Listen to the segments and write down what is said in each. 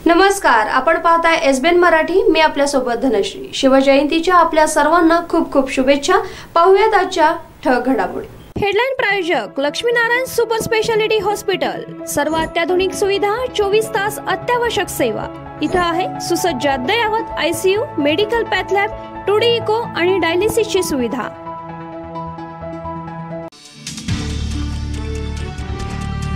नमस्कार, आपण पाहताय एसबीएन मराठी। मी आपल्या सोबत धनश्री। शिवजयंतीच्या आपल्या सर्वांना खूप खूप शुभेच्छा। पाहूयात आजच्या ठळक घडामोडी। हेडलाईन प्रायोजक लक्ष्मीनारायण सुपर स्पेशालिटी हॉस्पिटल। सर्व अत्याधुनिक सुविधा, 24 तास अत्यावश्यक सेवा। इथं आहे सुसज्ज अद्ययावत ICU, medical path lab, 2D echo आणि डायलिसिसची सुविधा।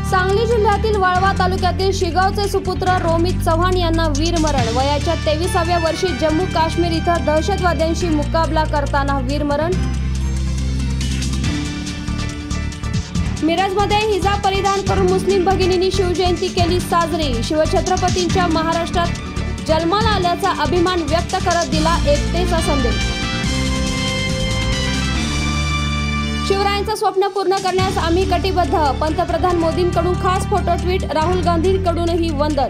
सांगली जिल्ह्यातील वाळवा तालुक्यातील शिगावचे सुपुत्र रोमित चव्हाण यांना वीरमरण। वयाच्या 23व्या वर्षी जम्मू काश्मीर इथं दहशतवाद्यांशी मुकाबला करताना वीरमरण। मिरजमध्ये हिजाब परिधान करून मुस्लिम भगिनींनी शिवजयंती केली साजरी। शिवछत्रपतींच्या महाराष्ट्रात जन्माला आल्याचा अभिमान व्यक्त करत दिला एकतेचा संदेश। शिवरायांचं स्वप्न पूर्ण करण्यास आम्ही कटिबद्ध। पंतप्रधान मोदींकडून खास फोटो ट्विट, राहुल गांधींकडूनही वंदन।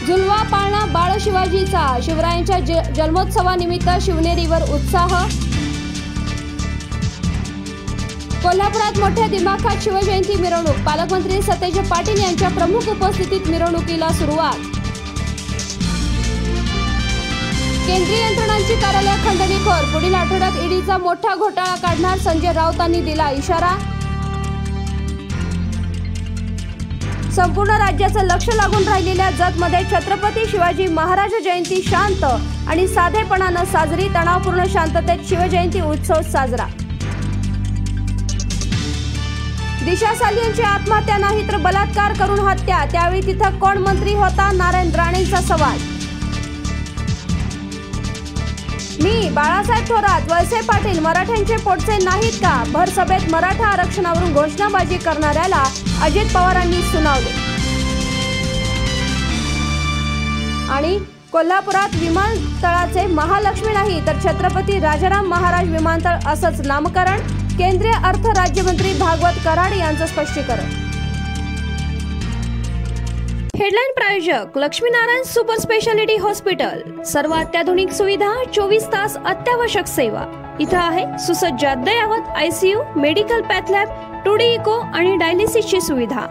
झुलवा पाळणा बाळ शिवाजीचा, शिवरायांच्या जन्मोत्सवानिमित्त शिवनेरीवर उत्साह। कोल्हापुरात मोठ्या दिमाखात शिवजयंती मिरवणूक, पालकमंत्री सतेज पाटील यांच्या प्रमुख उपस्थितीत मिरवणुकीला सुरुवात। केंद्रीय यंत्रणांची कार्यालय खंडणीखोर, पुढील आठवड्यात ईडीचा मोठा घोटाळा काढणार, संजय राऊतांनी दिला इशारा। संपूर्ण राज्याचं लक्ष लागून राहिलेल्या जतमध्ये छत्रपती शिवाजी महाराज जयंती शांत आणि साधेपणानं साजरी। तणावपूर्ण शांततेत शिवजयंती उत्सव साजरा। दिशा सालियनची आत्महत्या नाही तर बलात्कार करून हत्या, त्यावेळी तिथं कोण मंत्री होता, नारायण राणेंचा सवाल। मी बाळासाहेब थोरात, वळसे पाटील मराठ्यांचे पोटचे नाहीत का? भर सभेत मराठा आरक्षणावरून घोषणाबाजी करणाऱ्याला अजित पवारांनी सुनावले। आणि कोल्हापुरात विमानतळाचे महालक्ष्मी नाही तर छत्रपती राजाराम महाराज विमानतळ असंच नामकरण। केंद्रीय अर्थ राज्यमंत्री भागवत कराड यांचं स्पष्टीकरण। हेडलाईन प्रायोजक लक्ष्मीनारायण सुपर स्पेशालिटी हॉस्पिटल। सर्व अत्याधुनिक सुविधा, 24 तास अत्यावश्यक सेवा। इथं आहे सुसज्ज अद्ययावत ICU, medical path lab, 2D echo आणि डायलिसिसची सुविधा।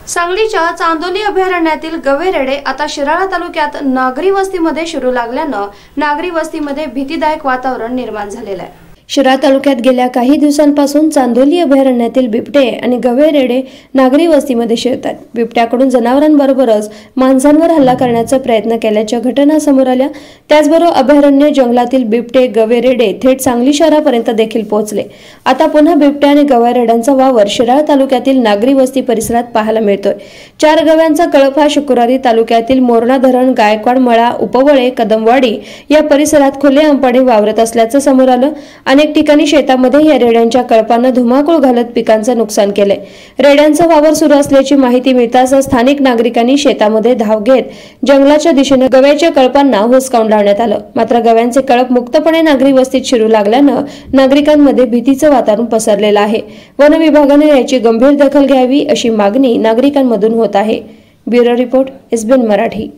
सांगलीच्या चांदोली अभयारण्यातील गवेरेडे आता शिराळा तालुक्यात नागरी वस्तीमध्ये शिरू लागल्यानं नागरी वस्तीमध्ये भीतीदायक वातावरण निर्माण झालेलं आहे। शिराळा तालुक्यात गेल्या काही दिवसांपासून चांदोली अभयारण्यातील बिबटे आणि गवेरेडे नागरी वस्तीमध्ये शिरतात। बिबट्याकडून जनावरांबरोबरच माणसांवर हल्ला करण्याचा प्रयत्न केल्याच्या घटना समोर आल्या। त्याचबरोबर अभयारण्य जंगलातील बिबटे गवेरेडे थेट सांगली शहरापर्यंत देखील पोहोचले। आता पुन्हा बिबटे आणि गवेरेड्यांचा वावर शिराळा तालुक्यातील नागरी वस्ती परिसरात पाहायला मिळतोय। 4 गव्यांचा कळप हा शुक्रवारी तालुक्यातील मोरणा धरण, गायकवाड मळा, उपवळे, कदमवाडी या परिसरात खुलेआमपणे वावरत असल्याचं समोर आलं। अनेक ठिकाणी शेतामध्ये या रेड्यांच्या कळपांना धुमाकूळ घालत पिकांचं नुकसान केलंय। रेड्यांचा वावर सुरू असल्याची माहिती मिळताच स्थानिक नागरिकांनी शेतामध्ये धाव घेत जंगलाच्या दिशेने गव्याच्या कळपांना हुसकावून लावण्यात आलं। मात्र गव्यांचे कळप मुक्तपणे नागरी वस्तीत शिरू लागल्यानं नागरिकांमध्ये भीतीचं वातावरण पसरलेलं आहे। वन विभागाने याची गंभीर दखल घ्यावी अशी मागणी नागरिकांमधून होत आहे। Bureau report, SBN Marathi.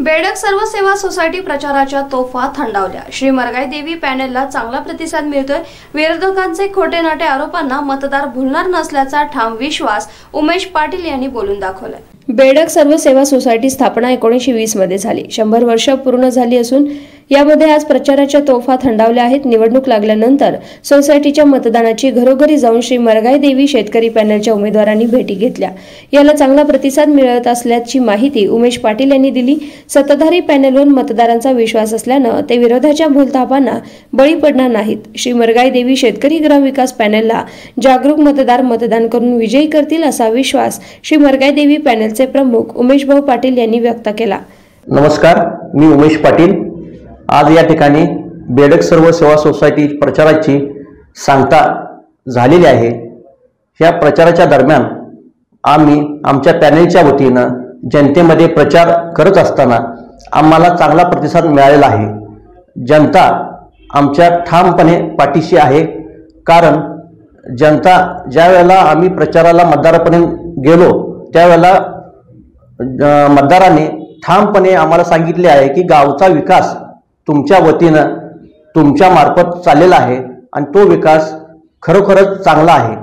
बेडक सर्व सेवा सोसायटी प्रचाराच्या तोफा थंडावल्या। श्री मरगाई देवी पॅनेलला चांगला प्रतिसाद मिळतोय। विरोधकांचे खोटे नाटे आरोपांना मतदार भुलणार नसल्याचा ठाम विश्वास उमेश पाटील यांनी बोलून दाखवलाय। बेडक सर्व सेवा सोसायटी स्थापना 1920 मध्ये झाली। 100 वर्ष पूर्ण झाली असून यामध्ये आज प्रचाराच्या तोफा थंडावल्या आहेत। निवडणूक लागल्यानंतर सोसायटीच्या मतदानाची घरोघरी जाऊन श्री मरगाई देवी शेतकरी पॅनलच्या उमेदवारांनी भेटी घेतल्या। याला चांगला प्रतिसाद मिळत असल्याची माहिती उमेश पाटील यांनी दिली। सत्ताधारी पॅनलवर मतदारांचा विश्वास असल्यानं ते विरोधाच्या भूलथापांना बळी पडणार नाहीत। श्री मरगाई देवी शेतकरी ग्रामविकास पॅनलला जागरूक मतदार मतदान करून विजयी करतील असा विश्वास श्री मरगाई देवी पॅनलचे प्रमुख उमेश भाऊ पाटील यांनी व्यक्त केला। नमस्कार, मी उमेश पाटील। आज या ठिकाणी बेडक सर्व सेवा सोसायटी प्रचाराची सांगता झालेली आहे। या प्रचाराच्या दरम्यान आम्ही आमच्या पॅनलच्या वतीनं जनतेमध्ये प्रचार करत असताना आम्हाला चांगला प्रतिसाद मिळालेला आहे। जनता आमच्या ठामपणे पाठीशी आहे। कारण जनता ज्या वेळेला आम्ही प्रचाराला मतदारापर्यंत गेलो त्यावेळेला मतदारांनी ठामपणे आम्हाला सांगितले आहे की गावचा विकास तुमच्या वतीनं तुमच्या मार्फत चाललेला आहे आणि तो विकास खरोखरच चांगला आहे।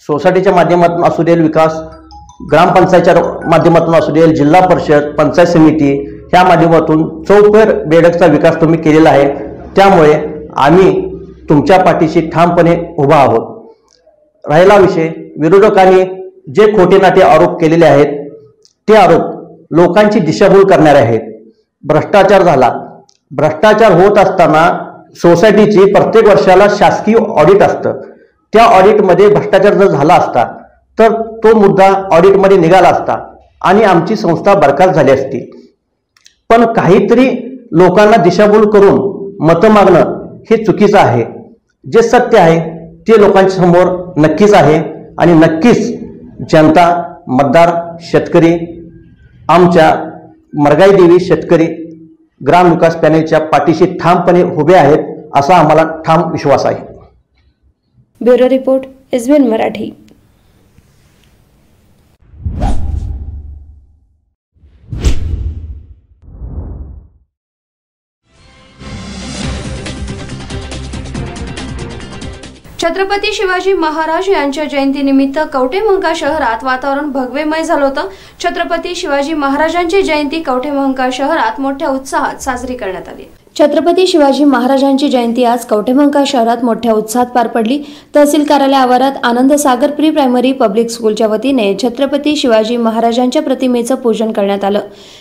सोसायटीच्या माध्यमातून असू देईल विकास, ग्रामपंचायतच्या माध्यमातून असू देईल, जिल्हा परिषद, पंचायत समिती ह्या माध्यमातून चौफेर बेडकचा विकास तुम्ही केलेला आहे। त्यामुळे आम्ही तुमच्या पाठीशी ठामपणे उभा आहोत। राहिला विषय, विरोधकांनी जे खोटे नाटे आरोप केलेले आहेत ते आरोप लोकांची दिशाभूल करणारे आहेत। भ्रष्टाचार झाला, भ्रष्टाचार होत असताना सोसायटीची प्रत्येक वर्षाला शासकीय ऑडिट असतं, त्या ऑडिटमध्ये भ्रष्टाचार जर झाला असता तर तो मुद्दा ऑडिटमध्ये निघाला असता आणि आमची संस्था बरखास्त झाली असती। पण काहीतरी लोकांना दिशाभूल करून मतं मागणं हे चुकीचं आहे। जे सत्य आहे ते लोकांच्या समोर नक्कीच आहे आणि नक्कीच जनता, मतदार, शेतकरी आमच्या मरगाई देवी शेतकरी ग्राम विकास पॅनेलच्या पाठीशी ठामपणे उभे आहेत असा आम्हाला ठाम विश्वास आहे। Bureau report, SBN Marathi. Chhatrapati Shivaji Maharaj यांच्या जयंतीनिमित्त कवठेमहांकाळ शहरात वातावरण भगवेमय झालं होतं। छत्रपती शिवाजी महाराजांची जयंती कवठेमहांकाळ शहरात मोठ्या उत्साहात साजरी करण्यात आली। छत्रपती शिवाजी महाराजांची जयंती आज कवठेमहांकाळ शहरात मोठ्या उत्साहात पार पडली। तहसील कार्यालय आवारात Anand Sagar pre primary public स्कूलच्या वतीने छत्रपती शिवाजी महाराजांच्या प्रतिमेचं पूजन करण्यात आलं।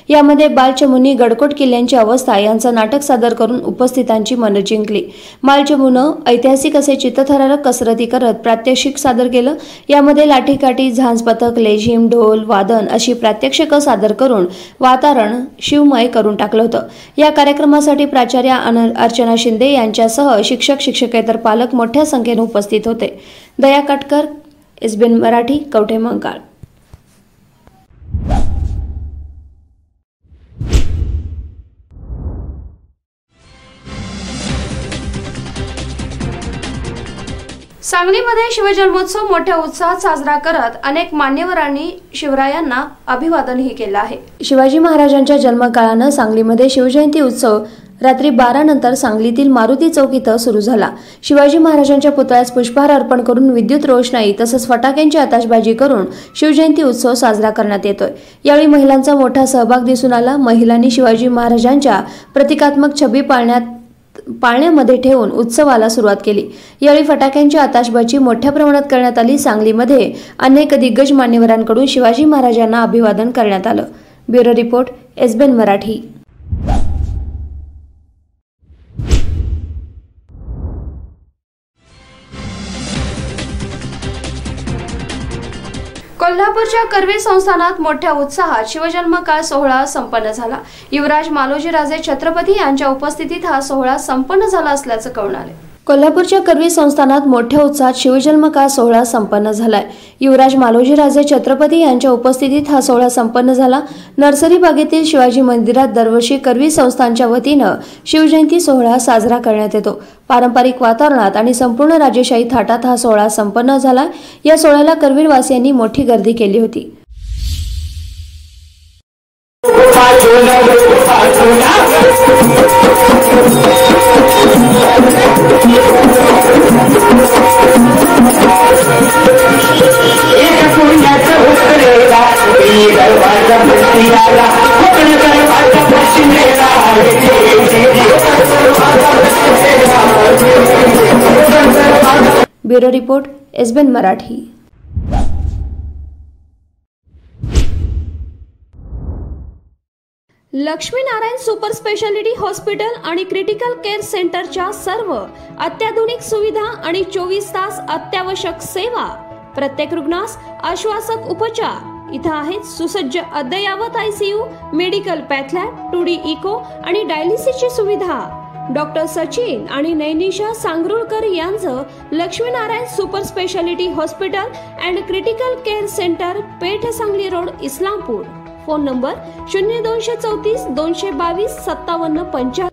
यामध्ये बालचमूंनी गडकोट किल्ल्यांची अवस्था यांचं नाटक सादर करून उपस्थितांची मनं जिंकली। बालचमूनं ऐतिहासिक असे चित्तथरारक कसरती करत प्रात्यक्षिक सादर केलं। यामध्ये लाठीकाठी, झांज पथक, लेझिम, ढोल वादन अशी प्रात्यक्षिकं सादर करून वातावरण शिवमय करून टाकलं होतं। या कार्यक्रमासाठी प्राचार्य अर्चना शिंदे यांच्यासह शिक्षक, शिक्षकेतर पालक मोठ्या संख्येने उपस्थित होते। दया काटकर, SBN मराठी, कवठेमहांकाळ। सांगलीमध्ये शिवजन्मोत्सव मोठ्या उत्साहात साजरा करत अनेक मान्यवरांनी शिवरायांना अभिवादनही केलं आहे। शिवाजी महाराजांच्या जन्मकाळानं सांगलीमध्ये शिवजयंती उत्सव रात्री 12 नंतर सांगलीतील मारुती चौक इथं सुरू झाला। शिवाजी महाराजांच्या पुतळ्यास पुष्पहार अर्पण करून विद्युत रोषणाई तसंच फटाक्यांची आताशबाजी करून शिवजयंती उत्सव साजरा करण्यात येतोय। यावेळी महिलांचा मोठा सहभाग दिसून आला। महिलांनी शिवाजी महाराजांच्या प्रतिकात्मक छबी पाळण्यामध्ये ठेवून उत्सवाला सुरुवात केली। यावेळी फटाक्यांची आताशबाजी मोठ्या प्रमाणात करण्यात आली। सांगलीमध्ये अनेक दिग्गज मान्यवरांकडून शिवाजी महाराजांना अभिवादन करण्यात आलं। Bureau report, SBN Marathi. कोल्हापूरच्या कर्वे संस्थानात मोठ्या उत्साहात शिवजन्मकाळ सोहळा संपन्न झाला। युवराज मालोजीराजे छत्रपती यांच्या उपस्थितीत हा सोहळा संपन्न झाला असल्याचं कळून आले। कोल्हापूरच्या कर्वे संस्थानात मोठ्या उत्साहात शिवजन्मकाळ सोहळा संपन्न झालाय। युवराज मालोजीराजे छत्रपती यांच्या उपस्थितीत हा सोहळा संपन्न झाला। नर्सरी बागेतील शिवाजी मंदिरात दरवर्षी कर्वे संस्थानच्या वतीनं शिवजयंती सोहळा साजरा करण्यात येतो। पारंपरिक वातावरणात आणि संपूर्ण राजेशाही थाटात हा सोहळा संपन्न झाला। या सोहळ्याला करवीरवासियांनी मोठी गर्दी केली होती। Bureau report, SBN Marathi. Laxminarayan super speciality hospital आणि क्रिटिकल केअर सेंटरच्या सर्व अत्याधुनिक सुविधा आणि 24 तास अत्यावश्यक सेवा, प्रत्येक रुग्णास आश्वासक उपचार। इथं आहेत सुसज्ज अद्ययावत ICU, medical path lab, 2D echo आणि डायलिसिसची सुविधा। डॉक्टर सचिन आणि नैनिशा सांगरुळकर यांचं Laxminarayan super speciality hospital and critical care centre, Peth Sangli road, Islampur. Phone number 0234 222 57 55।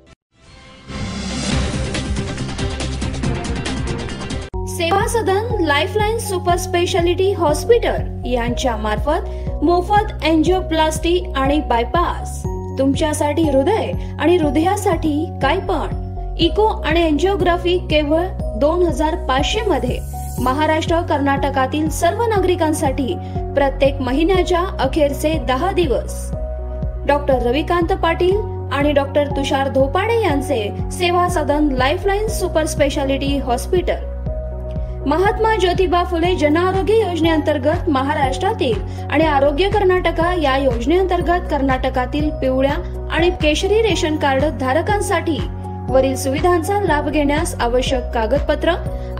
Seva Sadan lifeline super speciality hospital यांच्या मार्फत मोफत एंजिओप्लास्टी आणि बायपास, तुमच्यासाठी हृदय आणि हृदयासाठी काय पण इको आणि एंजिओग्राफी केवळ 2500 मध्ये महाराष्ट्र कर्नाटकातील सर्व नागरिकांसाठी प्रत्येक महिन्याच्या अखेरचे 10 दिवस डॉक्टर रविकांत पाटील आणि डॉक्टर तुषार धोपाडे यांचे Seva Sadan lifeline super speciality hospital Mahatma Jyotiba Phule Jan Arogya योजनेअंतर्गत महाराष्ट्रातील आणि आरोग्य कर्नाटका या योजनेअंतर्गत कर्नाटकातील पिवळ्या आणि केशरी रेशन कार्ड धारकांसाठी वरील सुविधांचा लाभ घेण्यास आवश्यक कागदपत्र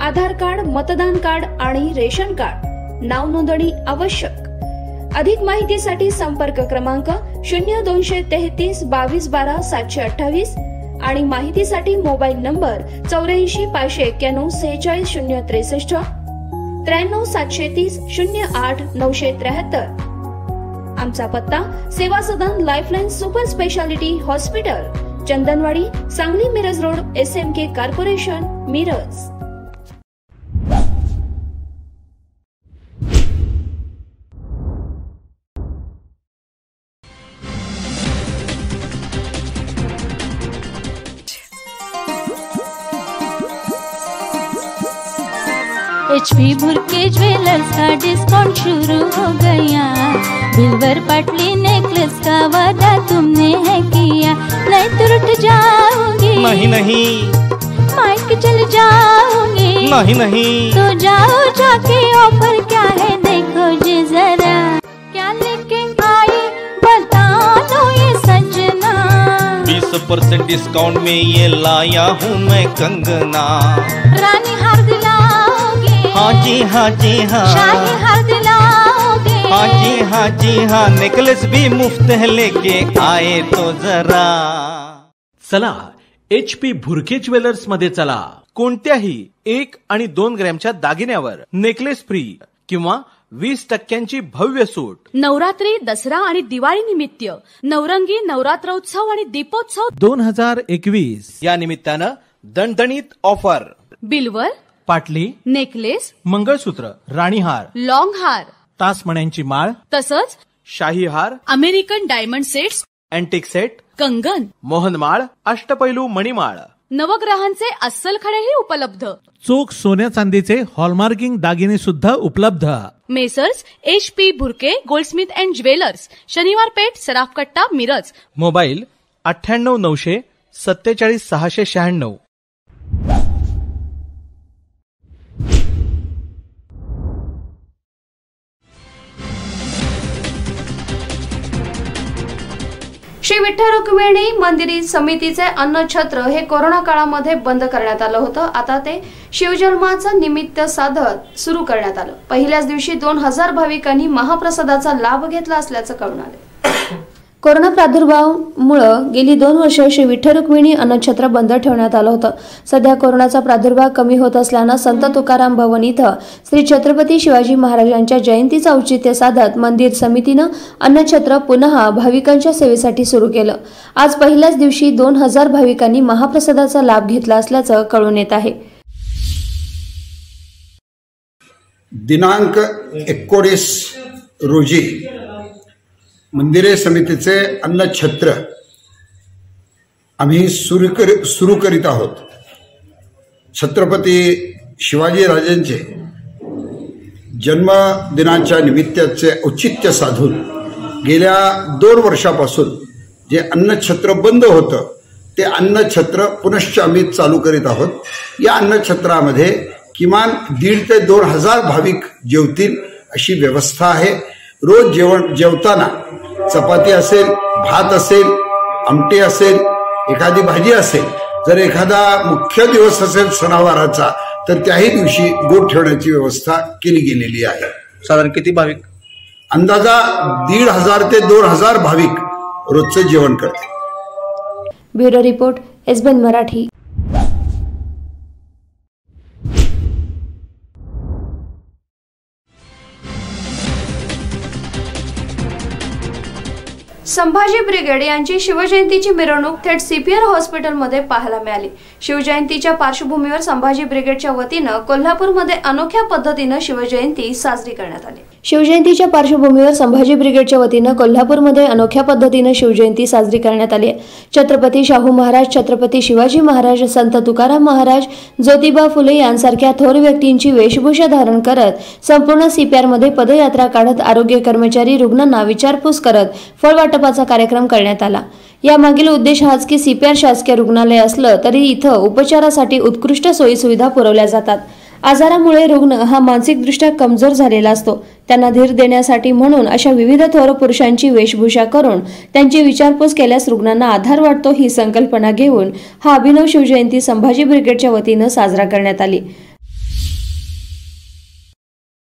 आधार कार्ड, मतदान कार्ड आणि रेशन कार्ड, नाव नोंदणी आवश्यक। अधिक माहितीसाठी संपर्क क्रमांक 0233 22 12 728 आणि माहितीसाठी मोबाईल नंबर 84 591 46 063 93 730 08 973। आमचा पत्ता Seva Sadan lifeline super speciality hospital, Chandanwadi, Sangli Miraj road, SMK corporation, Miraj. HP Bhurke jewellers का डिस्काउंट शुरू हो गया। बिल्वर पटली नेकलेस का वादा तुमने है किया, नहीं तो रुठ जाओगी। नहीं नहीं माइक चल जाओगी। नहीं नहीं तो जाओ जाके ऑफर क्या है देखो जी जरा, क्या लेके आई बता दो ये सजना। 20% डिस्काउंट में ये लाया हूँ मैं कंगना। रानी हार दिलाओगे। हाँ जी हाँ जी हाँ। शाही हार दिलाओगे। हाँ जी हाँ। नेकलेस भी मुफ्त है लेके आए तो जरा। चला HP भुरके ज्वेलर्स मध्ये चला। कोणत्याही 1 आणि 2 ग्रॅमच्या दागिन्यावर नेकलेस फ्री किंवा 20% भव्य सूट। नवरात्री, दसरा आणि दिवाळी निमित्त नवरंगी नवरात्रोत्सव आणि दीपोत्सव 2021 या निमित्तानं दणदणीत ऑफर। बिल्वर, पाटली, नेकलेस, मंगळसूत्र, राणीहार, लॉंग हार, तासमण्यांची माळ, तसंच शाही हार, American diamond sets, antique set, कंगन, मोहनमाळ, अष्टपैलू मणिमाळ, नवग्रहांचे अस्सल खडेही उपलब्ध। चोख सोन्या चांदीचे हॉलमार्किंग दागिने सुद्धा उपलब्ध। Messrs HP Bhurke Goldsmith and jewellers, शनिवार पेठ, सराफकट्टा, मिरज। मोबाईल 98 900 47 696। श्री विठ्ठल रुक्मिणी मंदिर समितीचे अन्नछत्र हे कोरोना काळामध्ये बंद करण्यात आलं होतं। आता ते शिवजन्माचं निमित्त साधत सुरू करण्यात आलं। पहिल्याच दिवशी 2000 भाविकांनी महाप्रसादाचा लाभ घेतला असल्याचं कळून आलं। कोरोना प्रादुर्भावामुळे गेली 2 वर्ष श्री विठ्ठल रुक्मिणी अन्नछत्र बंद ठेवण्यात आलं होतं। सध्या कोरोनाचा प्रादुर्भाव कमी होत असल्यानं संत तुकाराम भवन इथं श्री छत्रपती शिवाजी महाराजांच्या जयंतीचं औचित्य साधत मंदिर समितीनं अन्नछत्र पुन्हा भाविकांच्या सेवेसाठी सुरू केलं। आज पहिल्याच दिवशी 2000 भाविकांनी महाप्रसादाचा लाभ घेतला असल्याचं कळून येत आहे। दिनांक 19 रोजी मंदिरे समितीचे अन्नछत्र आम्ही सुरू करीत आहोत। छत्रपती शिवाजी राजांचे जन्मदिनाच्या निमित्ताचे औचित्य साधून गेल्या 2 वर्षापासून जे अन्नछत्र बंद होतं ते अन्नछत्र पुनश्च आम्ही चालू करीत आहोत। या अन्नछत्रामध्ये किमान 1,500 ते 2,000 भाविक जेवतील अशी व्यवस्था आहे। रोज जेवताना चपाती असेल, भात असेल, आमटी असेल, एखादी भाजी असेल, जर एखादा मुख्य दिवस असेल सणावाराचा तर त्याही दिवशी गोड ठेवण्याची व्यवस्था केली गेलेली आहे। साधारण किती भाविक? अंदाजा 1,500 ते 2,000 भाविक रोजचे जेवण करतील। Bureau report, SBN Marathi. Sambhaji brigade यांची शिवजयंतीची मिरवणूक थेट सीपीआर हॉस्पिटलमध्ये पाहायला मिळाली। शिवजयंतीच्या पार्श्वभूमीवर संभाजी ब्रिगेडच्या वतीनं कोल्हापूरमध्ये अनोख्या पद्धतीनं शिवजयंती साजरी करण्यात आली। शिवजयंतीच्या पार्श्वभूमीवर संभाजी ब्रिगेडच्या वतीनं कोल्हापूरमध्ये अनोख्या पद्धतीनं शिवजयंती साजरी करण्यात आली। छत्रपती शाहू महाराज, छत्रपती शिवाजी महाराज, संत तुकाराम महाराज, ज्योतिबा फुले यांसारख्या थोर व्यक्तींची वेशभूषा धारण करत संपूर्ण सीपीआरमध्ये पदयात्रा काढत आरोग्य कर्मचारी रुग्णांना विचारपूस करत फळ वाटपाचा कार्यक्रम करण्यात आला। यामागील उद्देश हाच की सीपीआर शासकीय रुग्णालय असलं तरी इथं उपचारासाठी उत्कृष्ट सोयी सुविधा पुरवल्या जातात। आजारामुळे रुग्ण हा मानसिकदृष्ट्या कमजोर झालेला असतो, त्यांना धीर देण्यासाठी म्हणून अशा विविध थोर पुरुषांची वेशभूषा करून त्यांची विचारपूस केल्यास रुग्णांना आधार वाटतो ही संकल्पना घेऊन हा अभिनव शिवजयंती संभाजी ब्रिगेडच्या वतीनं साजरा करण्यात आली।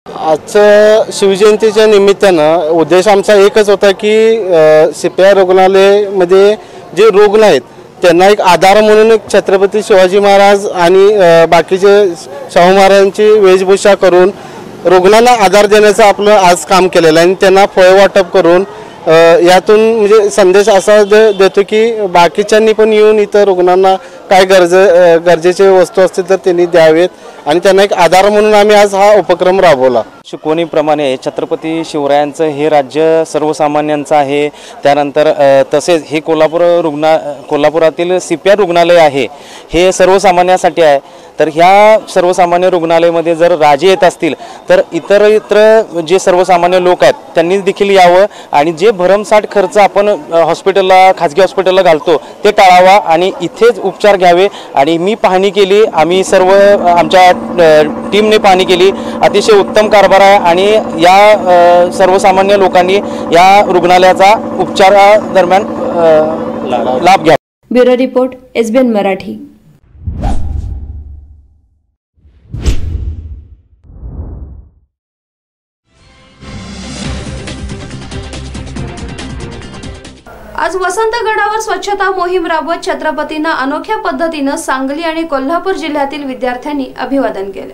आजचं शिवजयंतीच्या निमित्तानं उद्देश आमचा एकच होता की सीपीआर रुग्णालयामध्ये जे रुग्ण आहेत त्यांना एक आधार म्हणून एक छत्रपती शिवाजी महाराज आणि बाकीचे शाहू महाराजांची वेशभूषा करून रुग्णांना आधार देण्याचं आपलं आज काम केलेलं आहे आणि त्यांना फळ वाटप करून यातून म्हणजे संदेश असा देतो की बाकीच्यांनी पण येऊन इथं रुग्णांना काय गरजेचे वस्तू असतील तर त्यांनी द्यावेत आणि त्यांना एक आधार म्हणून आम्ही आज हा उपक्रम राबवला। शिकवणीप्रमाणे छत्रपती शिवरायांचं हे राज्य सर्वसामान्यांचं आहे। त्यानंतर तसेच हे कोल्हापुरातील सीपीआर रुग्णालय आहे हे सर्वसामान्यांसाठी आहे। तर ह्या सर्वसामान्य रुग्णालयामध्ये जर राजे येत असतील तर इतर जे सर्वसामान्य लोक आहेत त्यांनी देखील यावं आणि जे भरमसाठ खर्च आपण हॉस्पिटलला खाजगी हॉस्पिटलला घालतो ते टाळावा आणि इथेच उपचार घ्यावे। आणि मी पाहणी केली, आम्ही सर्व आमच्या टीमने पाहणी केली, अतिशय उत्तम कारभार आहे आणि या सर्वसामान्य लोकांनी या रुग्णालयाचा उपचारादरम्यान लाभ घ्यावा। Bureau report SBN Marathi. आज वसंतगडावर स्वच्छता मोहीम राबवत छत्रपतींना अनोख्या पद्धतीनं सांगली आणि कोल्हापूर जिल्ह्यातील विद्यार्थ्यांनी अभिवादन केले।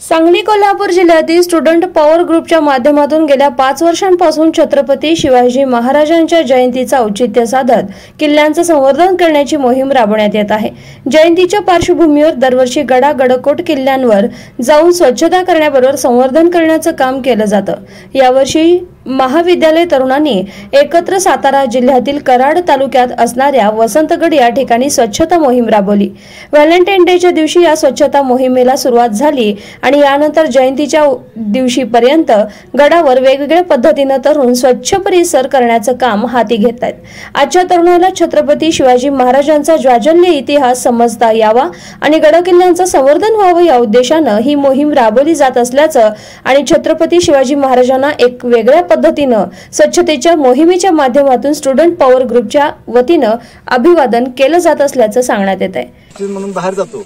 सांगली कोल्हापूर जिल्ह्यातील स्टुडंट पॉवर ग्रुपच्या माध्यमातून गेल्या 5 वर्षांपासून छत्रपती शिवाजी महाराजांच्या जयंतीचा औचित्य साधत किल्ल्यांचं संवर्धन करण्याची मोहीम राबवण्यात येत आहे। जयंतीच्या पार्श्वभूमीवर दरवर्षी गडागडकोट किल्ल्यांवर जाऊन स्वच्छता करण्याबरोबर संवर्धन करण्याचं काम केलं जातं। यावर्षी महाविद्यालय तरुणांनी एकत्र सातारा जिल्ह्यातील कराड तालुक्यात असणाऱ्या वसंतगड या ठिकाणी स्वच्छता मोहीम राबवली। व्हॅलेंटाईन डेच्या दिवशी या स्वच्छता मोहिमेला सुरुवात झाली आणि यानंतर जयंतीच्या दिवशीपर्यंत गडावर वेगवेगळ्या पद्धतीने तरुण स्वच्छ परिसर करण्याचं काम हाती घेत आहेत। आजच्या तरुणाला छत्रपती शिवाजी महाराजांचा ज्वाजल्य इतिहास समजता यावा आणि गडकिल्ल्यांचं संवर्धन व्हावं या उद्देशानं ही मोहीम राबवली जात असल्याचं आणि छत्रपती शिवाजी महाराजांना एक वेगळ्या पद्धतीनं स्वच्छतेच्या मोहिमेच्या माध्यमातून स्टुडंट पॉवर ग्रुपच्या वतीनं अभिवादन केलं जात असल्याचं सांगण्यात येत आहे। म्हणून बाहेर जातो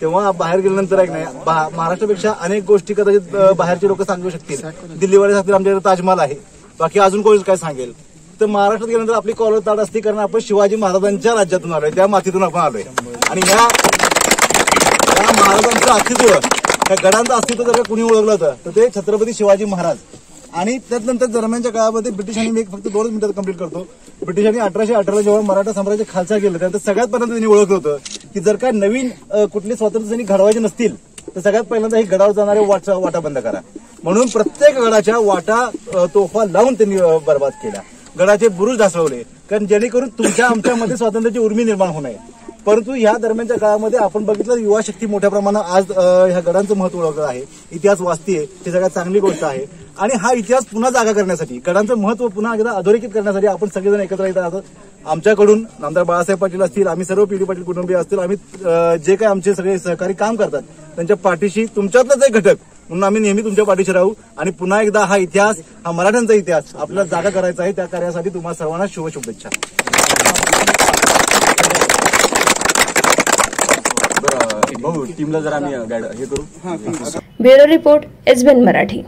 तेव्हा बाहेर गेल्यानंतर एक नाही महाराष्ट्रापेक्षा अनेक गोष्टी कदाचित बाहेरचे लोक सांगू शकतील। दिल्लीवाले सांगतील आमच्याकडे ताजमहल आहे, बाकी अजून कोणी काय सांगेल। तर महाराष्ट्रात गेल्यानंतर आपली कॉलर ताट असते कारण आपण शिवाजी महाराजांच्या राज्यातून आलोय, त्या मातीतून आपण आलोय आणि या महाराजांचं अस्तित्व, त्या गडांचं अस्तित्व जर कुणी ओळखलं होतं तर ते छत्रपती शिवाजी महाराज। आणि त्यानंतर दरम्यानच्या काळामध्ये ब्रिटिशांनी, मी फक्त 2 मिनिटात कंप्लीट करतो, ब्रिटिशांनी 1818 जेव्हा मराठा साम्राज्य खालसा केलं त्यानंतर सगळ्यात पहिल्यांदा त्यांनी ओळखलं होतं की जर का नवीन कुठले स्वातंत्र्य त्यांनी घडवायचे नसतील तर सगळ्यात पहिल्यांदा हे गडावर जाणारे वाटा बंद करा। म्हणून प्रत्येक गडाच्या वाटा तोफा लावून त्यांनी बर्बाद केल्या, गडाचे बुरुज ढासळवले, कारण जेणेकरून तुमच्या आमच्यामध्ये स्वातंत्र्याची उर्मी निर्माण होऊ नये। परंतु या दरम्यानच्या काळामध्ये आपण बघितलं युवा शक्ती मोठ्या प्रमाणात आज ह्या गडांचं महत्व ओळखलं आहे, इतिहास वाचतीये, ही सगळ्यात चांगली गोष्ट आहे। आणि हा इतिहास पुन्हा जागा करण्यासाठी, गडांचं महत्व पुन्हा एकदा अधोरेखित करण्यासाठी आपण सगळेजण एकत्र येत आहोत। आमच्याकडून नामदार बाळासाहेब पाटील असतील, आम्ही सर्व पीडी पाटील कुटुंबीय असतील, आम्ही जे काही आमचे सगळे सहकारी काम करतात त्यांच्या पाठीशी तुमच्यातलाच एक घटक म्हणून आम्ही नेहमी तुमच्या पाठीशी राहू आणि पुन्हा एकदा हा इतिहास, हा मराठ्यांचा इतिहास आपल्याला जागा करायचा आहे। त्या कार्यासाठी तुम्हाला सर्वांना शुभेच्छा। टीमला जर आम्ही गाईड हे करू। Bureau report SBN Marathi.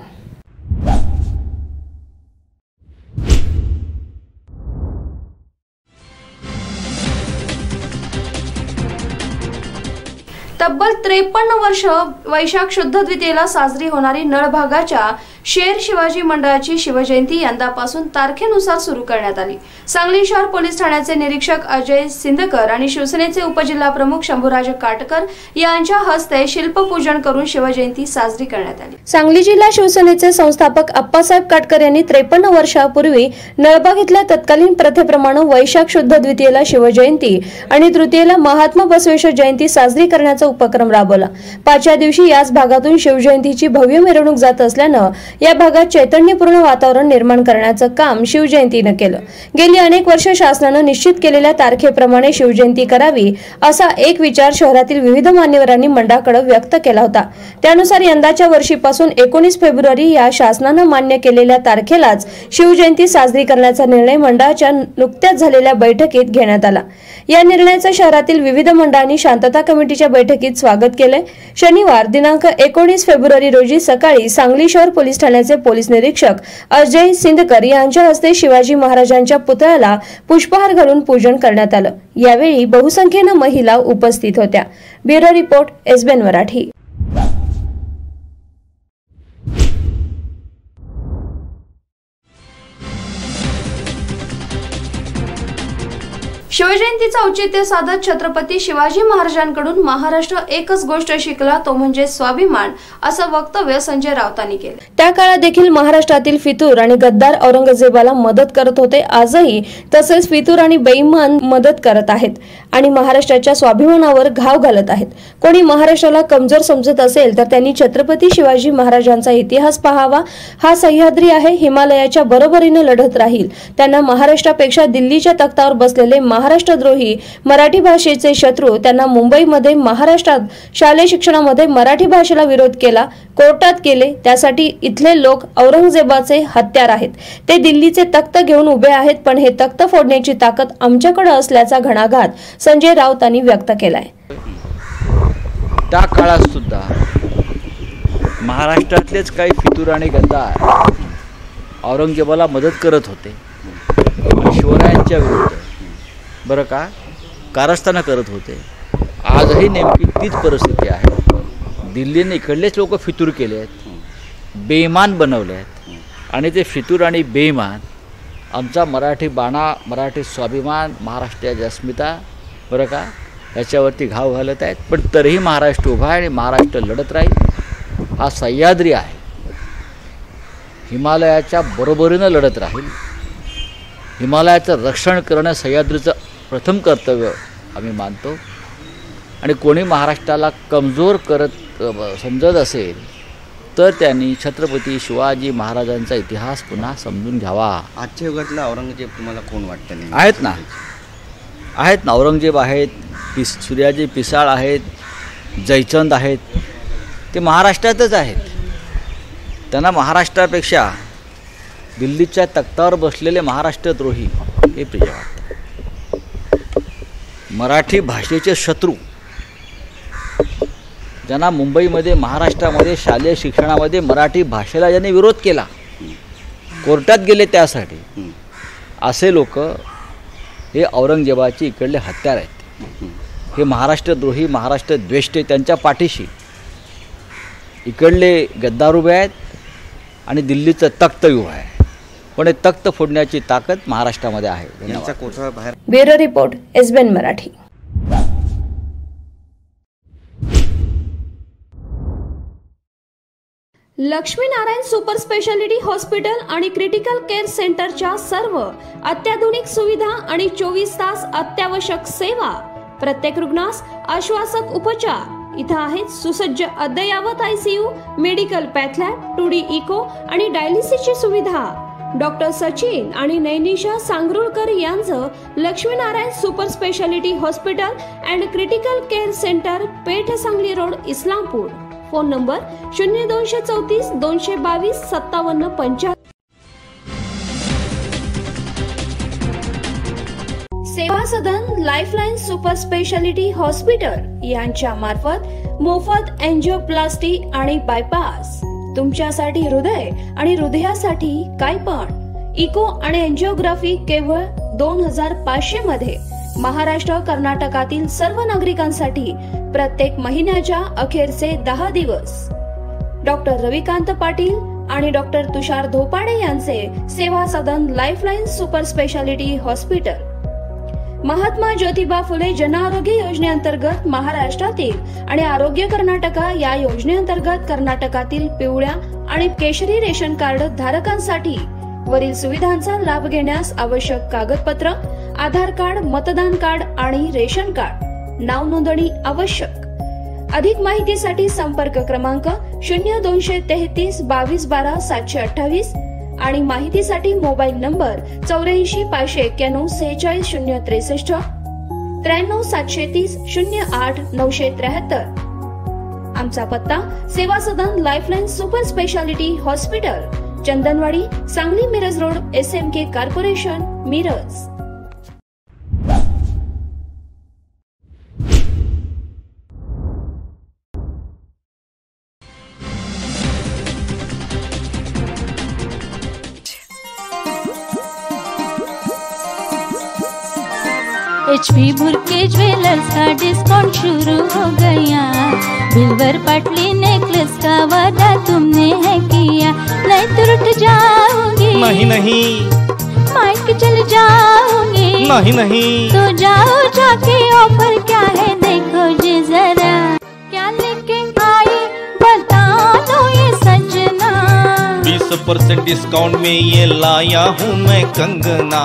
तब्बल 53 वर्ष वैशाख शुद्ध द्वितीयेला साजरी होणारी नळभागाच्या शेर शिवाजी मंडळाची शिवजयंती यंदापासून तारखेनुसार सुरू करण्यात आली। सांगली शहर पोलीस ठाण्याचे निरीक्षक अजय सिंदकर आणि शिवसेनेचे उपजिल्हा प्रमुख शंभूराज काटकर यांच्या हस्ते शिल्पपूजन करून शिवजयंती साजरी करण्यात आली। सांगली जिल्हा शिवसेनेचे संस्थापक अप्पासाहेब काटकर यांनी 53 वर्षापूर्वी नळबाग इथल्या तत्कालीन प्रथेप्रमाणे वैशाख शुद्ध द्वितीयेला शिवजयंती आणि तृतीयेला महात्मा बसवेश्वर जयंती साजरी करण्याचा उपक्रम राबवला। 5व्या दिवशी याच भागातून शिवजयंतीची भव्य मिरवणूक जात असल्यानं या भागात चैतन्यपूर्ण वातावरण निर्माण करण्याचं काम शिवजयंतीनं केलं। गेली अनेक वर्ष शासनानं निश्चित केलेल्या तारखेप्रमाणे शिवजयंती करावी असा एक विचार शहरातील विविध मान्यवरांनी मंडळाकडे व्यक्त केला होता। त्यानुसार यंदाच्या वर्षीपासून 19 फेब्रुवारी या शासनानं मान्य केलेल्या तारखेलाच शिवजयंती साजरी करण्याचा निर्णय मंडळाच्या नुकत्याच झालेल्या बैठकीत घेण्यात आला। या निर्णयाचं शहरातील विविध मंडळांनी शांतता कमिटीच्या बैठकीत स्वागत केले। शनिवार दिनांक 19 फेब्रुवारी रोजी सकाळी सांगली शहर पोलीस ठाण्याचे पोलीस निरीक्षक अजय सिंदकर यांच्या हस्ते शिवाजी महाराजांच्या पुतळ्याला पुष्पहार घालून पूजन करण्यात आलं। यावेळी बहुसंख्येने महिला उपस्थित होत्या। Bureau report SBN Marathi. शिवजयंतीचं औचित्य साधत छत्रपती शिवाजी महाराजांकडून महाराष्ट्र एकच गोष्ट शिकला तो म्हणजे स्वाभिमान असं वक्तव्य संजय राऊतांनी केलं। त्या काळात देखील महाराष्ट्रातील फितूर आणि गद्दार औरंगजेबाला मदत करत होते, आजही तसेच फितूर आणि बेईमान मदत करत आहेत आणि महाराष्ट्राच्या स्वाभिमानावर घाव घालत आहेत। कोणी महाराष्ट्राला कमजोर समजत असेल तर त्यांनी छत्रपती शिवाजी महाराजांचा इतिहास पाहावा। हा सह्याद्री आहे, हिमालयाच्या बरोबरीने लढत राहील। त्यांना महाराष्ट्रापेक्षा दिल्लीच्या तख्तावर बसलेले महाराष्ट्रद्रोही मराठी भाषेचे शत्रू त्यांना मुंबईमध्ये महाराष्ट्रात शालेय शिक्षणामध्ये मराठी भाषेला विरोध केला, कोर्टात केले। त्यासाठी इथले लोक औरंगजेबाचे हत्यार आहेत। ते दिल्लीचे तख्त घेऊन उभे आहेत, पण हे तख्त फोडण्याची ताकद आमच्याकडे असल्याचा घणाघात संजय राऊतांनी व्यक्त केलाय। त्या काळात सुद्धा महाराष्ट्रातलेच काही फितूर आणि गद्दार औरंगजेबाला मदत करत होते, शिवरायांच्या विरुद्ध बरं का कारस्थानं करत होते। आजही नेमकी तीच परिस्थिती आहे। दिल्लीने इकडलेच लोक फितूर केले आहेत, बेईमान बनवले आहेत आणि ते फितूर आणि बेईमान आमचा मराठी बाणा, मराठी स्वाभिमान, महाराष्ट्राची अस्मिता बरं का याच्यावरती घाव घालत आहेत। पण तरीही महाराष्ट्र उभा आहे आणि महाराष्ट्र लढत राहील। हा सह्याद्री आहे, हिमालयाच्या बरोबरीनं लढत राहील। हिमालयाचं रक्षण करणं सह्याद्रीचं प्रथम कर्तव्य आम्ही मानतो आणि कोणी महाराष्ट्राला कमजोर समजत असेल तर त्यांनी छत्रपती शिवाजी महाराजांचा इतिहास पुन्हा समजून घ्यावा। आजच्या युगातला औरंगजेब तुम्हाला कोण वाटतं? नाही आहेत ना औरंगजेब आहेत, सूर्याजी पिसाळ आहेत, जयचंद आहेत, ते महाराष्ट्रातच आहेत। त्यांना महाराष्ट्रापेक्षा दिल्लीच्या तख्तावर बसलेले महाराष्ट्रद्रोही हे प्रिय वाटतात। मराठी भाषेचे शत्रू ज्यांना मुंबईमध्ये महाराष्ट्रामध्ये शालेय शिक्षणामध्ये मराठी भाषेला ज्यांनी विरोध केला, कोर्टात गेले त्यासाठी, असे लोक हे औरंगजेबाचे इकडले हत्यार आहेत। हे महाराष्ट्रद्रोही, महाराष्ट्र द्वेष्टे त्यांच्या पाठीशी इकडले गद्दार उभे आहेत आणि दिल्लीचं तख्त उभं आहे, पण हे तख्त फोडण्याची ताकद महाराष्ट्रामध्ये आहे। यांचा कोठा बाहेर। Bureau report SBN Marathi. Laxminarayan super speciality hospital आणि क्रिटिकल केअर सेंटरच्या सर्व अत्याधुनिक सुविधा आणि 24 तास अत्यावश्यक सेवा, प्रत्येक रुग्णास आश्वासक उपचार। इथं आहेत सुसज्ज अद्ययावत ICU, medical path lab, 2D echo आणि डायलिसिसची सुविधा। डॉक्टर सचिन आणि नैनिशा सांगरुळकर यांचं Laxminarayan super speciality hospital and critical care centre, Peth Sangli road, Islampur. Phone number 0234 222 5775। Seva Sadan lifeline super speciality hospital यांच्या मार्फत मोफत एंजिओप्लास्टी आणि बायपास। तुमच्यासाठी हृदय आणि हृदयासाठी काय पण इको आणि एंजिओग्राफी केवळ 2500 मध्ये। महाराष्ट्र कर्नाटकातील सर्व नागरिकांसाठी प्रत्येक महिन्याच्या अखेरचे 10 दिवस। डॉक्टर रविकांत पाटील, आणि डॉक्टर तुषार धोपाडे यांचे Seva Sadan lifeline super speciality hospital, Mahatma Jyotiba Phule Jan Arogya योजनेअंतर्गत महाराष्ट्रातील आणि आरोग्य कर्नाटका या योजनेअंतर्गत कर्नाटकातील पिवळ्या आणि केशरी रेशन कार्ड धारकांसाठी वरील सुविधांचा लाभ घेण्यास आवश्यक कागदपत्र आधार कार्ड, मतदान कार्ड आणि रेशन कार्ड, नाव नोंदणी आवश्यक. अधिक माहितीसाठी संपर्क क्रमांक 0233 22 12 728 आणि माहितीसाठी मोबाईल नंबर 84 591 46 063 93 730 08 973. आमचा पत्ता Seva Sadan lifeline super speciality hospital, Chandanwadi, Sangli Miraj road, SMK corporation, Miraj. HP Bhurke jewellers का डिस्काउंट शुरू हो गया. बिल्वर पटली नेकलेस का वादा तुमने है किया, नहीं तो रुठ जाओगी. नहीं नहीं माइक चल जाओगी. नहीं नहीं तो जाओ जाके ऑफर क्या है देखो जी जरा. क्या लेके आई बता दो ये सजना. 20% डिस्काउंट में ये लाया हूँ मैं कंगना.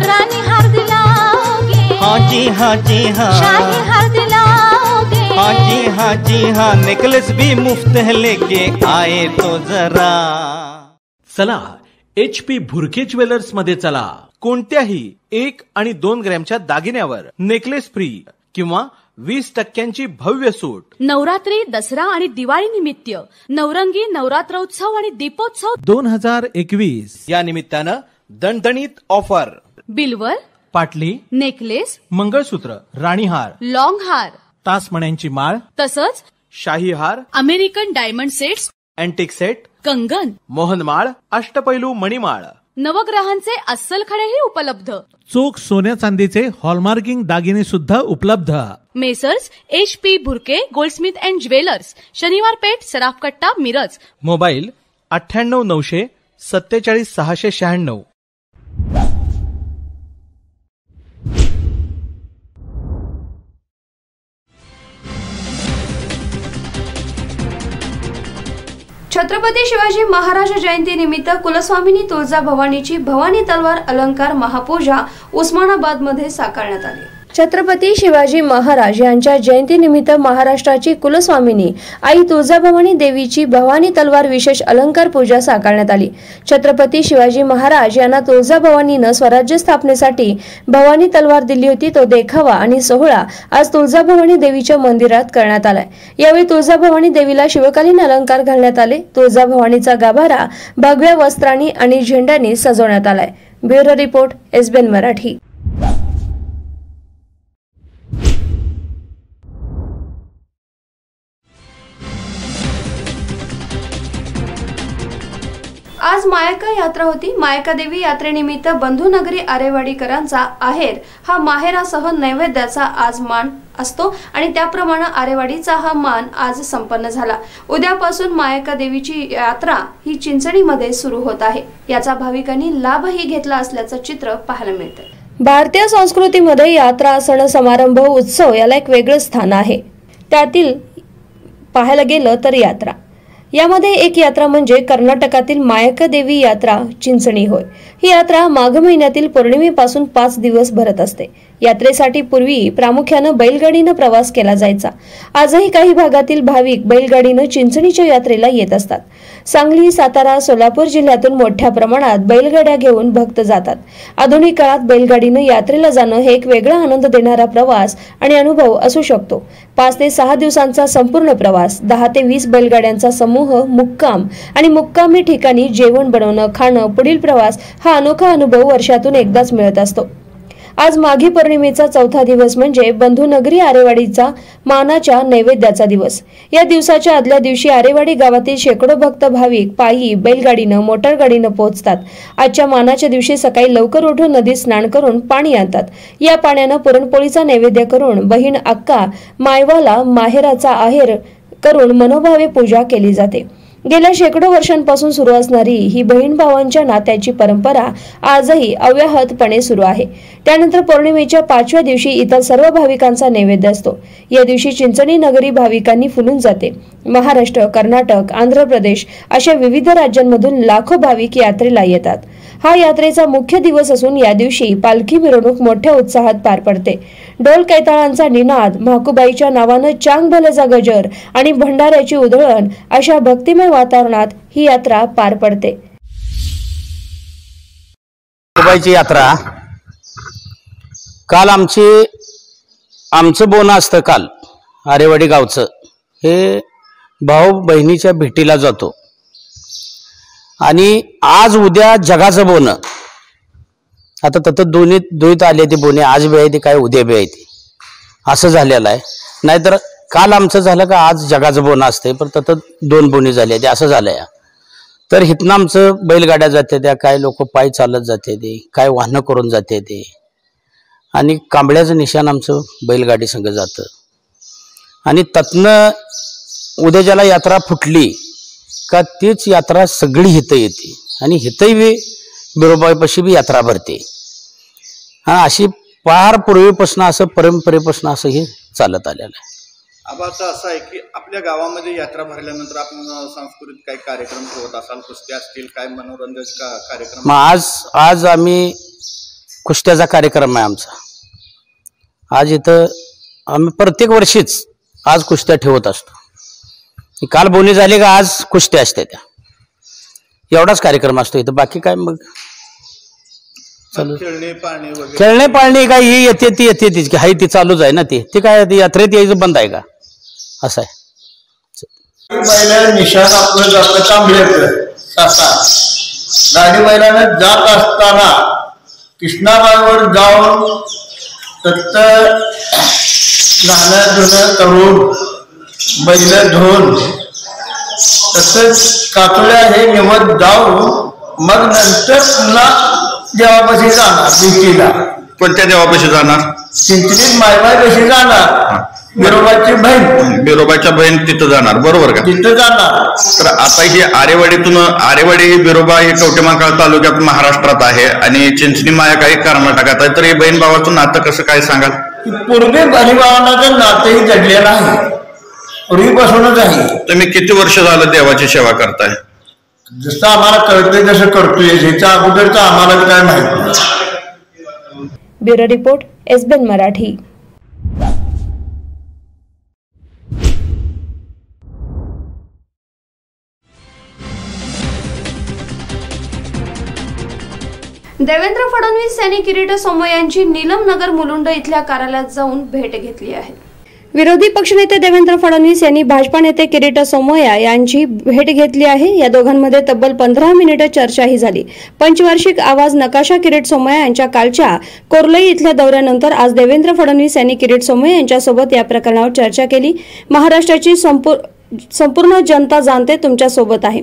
रानी हार दिलाओगे. हाँ जी हाँ जी हाँ. शाही हार दिलाओगे. हाँ जी हाँ. नेकलेस भी मुफ्त है लेके आए तो जरा. चला HP भुरके ज्वेलर्स मध्ये चला. कोणत्याही 1 आणि 2 ग्रॅमच्या दागिन्यावर नेकलेस फ्री किंवा 20% भव्य सूट. नवरात्री, दसरा आणि दिवाळी निमित्त नवरंगी नवरात्रोत्सव आणि दीपोत्सव 2021 या निमित्तानं दणदणीत ऑफर. बिल्वर, पाटली, नेकलेस, मंगळसूत्र, राणीहार, लॉंग हार, तासमण्यांची माळ, तसंच शाही हार, American diamond sets, antique set, कंगन, मोहनमाळ, अष्टपैलू मणिमाळ, नवग्रहांचे अस्सल खडेही उपलब्ध. चोख सोन्या चांदीचे हॉलमार्किंग दागिने सुद्धा उपलब्ध. Messrs HP Bhurke Goldsmith and jewellers, शनिवार पेठ, सराफ कट्टा, मिरज. मोबाईल 98 900 47 696. छत्रपती शिवाजी महाराज जयंती निमित्त कुलस्वामिनी तुळजाभवानीची भवानी तलवार अलंकार महापूजा उस्मानाबाद मध्ये साकारण्यात आली. छत्रपती शिवाजी महाराज यांच्या जयंतीनिमित्त महाराष्ट्राची कुलस्वामिनी आई तुळजाभवानी देवीची भवानी तलवार विशेष अलंकार पूजा साकारण्यात आली. छत्रपती शिवाजी महाराज यांना तुळजाभवानीनं स्वराज्य स्थापनेसाठी भवानी तलवार दिली होती. तो देखावा आणि सोहळा आज तुळजाभवानी देवीच्या मंदिरात करण्यात आलाय. यावेळी तुळजाभवानी देवीला शिवकालीन अलंकार घालण्यात आले. तुळजाभवानीचा गाभारा भगव्या वस्त्रांनी आणि झेंड्यांनी सजवण्यात आलाय. Bureau report, SBN Marathi. आज मायका यात्रा होती. मायका देवी यात्रेनिमित्त बंधुनगरी आरेवाडीकरांचा आहेर हा माहेरासह नैवेद्याचा आज मान असतो आणि त्याप्रमाणे आरेवाडीचा हा मान आज संपन्न झाला. उद्यापासून मायका देवीची यात्रा ही चिंचणीमध्ये सुरू होत आहे. याचा भाविकांनी लाभही घेतला असल्याचं चित्र पाहायला मिळते. भारतीय संस्कृतीमध्ये यात्रा, सण समारंभ, उत्सव याला एक वेगळं स्थान आहे. त्यातील पाहायला गेलं तर यात्रा, यामध्ये एक यात्रा म्हणजे कर्नाटकातील मायका देवी यात्रा चिंचणी होय. ही यात्रा माघ महिन्यातील पौर्णिमेपासून 5 दिवस भरत असते. यात्रेसाठी पूर्वी प्रामुख्याने बैलगाडीने प्रवास केला जायचा. आजही काही भागातील भाविक बैलगाडीने चिंचणीच्या यात्रेला येत असतात. सांगली, सातारा, सोलापूर जिल्ह्यातून मोठ्या प्रमाणात बैलगाड्या घेऊन भक्त जातात. आधुनिक काळात बैलगाडीने यात्रेला जाणं हे एक वेगळा आनंद देणारा प्रवास आणि अनुभव असू शकतो. 5 ते 6 दिवसांचा संपूर्ण प्रवास, 10 ते 20 बैलगाड्यांचा समूह, मुक्काम आणि मुक्कामी ठिकाणी जेवण बनवणं, खाणं, पुढील प्रवास हा अनोखा अनुभव वर्षातून एकदाच मिळत असतो. आज माघी पौर्णिमेचा 4था दिवस म्हणजे बंधुनगरी आरेवाडीचा मानाच्या नैवेद्याचा दिवस. या दिवसाच्या आदल्या दिवशी आरेवाडी गावातील शेकडो भक्त भाविक पायी, बैलगाडीनं, मोटारगाडीनं पोहोचतात. आजच्या मानाच्या दिवशी सकाळी लवकर उठून नदीत स्नान करून पाणी आणतात. या पाण्यानं पुरणपोळीचा नैवेद्य करून बहीण अक्का मायवाला माहेराचा आहेर करून मनोभावे पूजा केली जाते. गेल्या शेकडो वर्षांपासून सुरू असणारी ही बहीण भावांच्या नात्याची परंपरा आजही अव्याहतपणे सुरू आहे। त्यानंतर पौर्णिमेच्या 5व्या दिवशी इतर सर्व भाविकांचा नैवेद्य असतो। या दिवशी चिंचणी नगरी भाविकांनी फुलून जाते। महाराष्ट्र, कर्नाटक, आंध्र प्रदेश अशा विविध राज्यांमधून लाखो भाविक यात्रेला येतात। हा यात्रेचा मुख्य दिवस असून या दिवशी पालखी मिरवणूक मोठ्या उत्साहात पार पडते। ढोल कैताळांचा निनाद, म्हाकुबाईच्या नावानं चांग भलेचा गजर आणि भंडाऱ्याची उधळण अशा भक्तिमय वातावरणात ही यात्रा पार पडते। म्हाकुबाईची यात्रा काल आमचं बोनं असतं। काल आरेवाडी गावचं हे भाऊ बहिणीच्या भेटीला जातो आणि आज उद्या जगाचं बोनं। आता तत दोन्हीत आले ते बोने, आज बी आहे ते काय उद्या बी आहे ते, असं झालेलं आहे। नाहीतर काल आमचं झालं का आज जगाचं बोनं असतंय, पण तत 2 बोनी झाले ते, असं झालंय। तर हिथनं आमचं बैलगाड्या जाते त्या, काय लोक पायी चालत जाते ते, काय वाहनं करून जाते ते, आणि कांबळ्याचं निशाण आमचं बैलगाडी संग जातं। आणि ततनं उद्या ज्याला यात्रा फुटली का तीच यात्रा सगळी हिथं येते आणि हिथंही बी बिरोबाईपाशी बी यात्रा भरते। हा, अशी फार पूर्वीपासून असं परंपरेपासून असं हे चालत आलेलं आहे। अब आता असं आहे की आपल्या गावामध्ये यात्रा भरल्यानंतर आपण सांस्कृतिक काही कार्यक्रम ठेवत असाल, कुस्त्या असतील, काय मनोरंजन कार्यक्रम? मग आज आम्ही कुस्त्याचा कार्यक्रम आहे आमचा। आज इथं आम्ही प्रत्येक वर्षीच आज कुस्त्या ठेवत असतो। काल बोनी झाली का आज कुस्त्या असते त्या, एवढाच कार्यक्रम असतो इथं। बाकी काय मग चालू खेळणे पाळणे काय ही येते ती येते तीच की हाय ती चालूच आहे ना। ते काय यात्रेत यायचं बंद आहे का? असं आहे। निशाण आपलं जातं कांबळ्याचं सासा, गाडी बैलानं जात असताना कृष्णाबाईवर जाऊन तत्त लहान धुणं करून बैल धुवून तसंच कातोड्या हे निवड जाऊन मग नंतर पुन्हा देवापाशी जाणार। बीचीला कोणत्या देवापाशी जाणार? चिंचणीत मायबाईपाशी जाणार। बिरोबाच्या बहीण तिथं जाणार, बरोबर का? तिथं जाणार। तर आता ही आरेवाडी बिरोबा हे कवठेमहांकाळ तालुक्यात महाराष्ट्रात आहे आणि चिंचणी माया काही कर्नाटकात आहे। तर हे बहीण भावाचं नातं कसं काय सांगाल? पूर्वी बहिणभावाचं नातंही जडलेलं आहे, पूर्वीपासूनच आहे। तुम्ही किती वर्ष झालं देवाची सेवा करताय? जसं आम्हाला कळतंय तसं करतोय, ह्याच्या अगोदरचं आम्हाला काय माहिती नाही। Bureau report, SBN Marathi. Devendra Fadnavis यांनी किरीट सोमय्या यांची नीलम नगर मुलुंड इथल्या कार्यालयात जाऊन भेट घेतली आहे। विरोधी पक्षनेते देवेंद्र फडणवीस यांनी भाजपा नेते किरीट सोमय्या यांची भेट घेतली आहे। या दोघांमध्ये तब्बल 15 मिनिटे चर्चाही झाली। पंचवार्षिक आवाज नकाशा किरीट सोमय्या यांच्या कालच्या कोर्लई इथल्या दौऱ्यानंतर आज देवेंद्र फडणवीस यांनी किरीट सोमय्या यांच्यासोबत या प्रकरणावर चर्चा केली। महाराष्ट्राची संपूर्ण जनता जाणते तुमच्या सोबत आहे।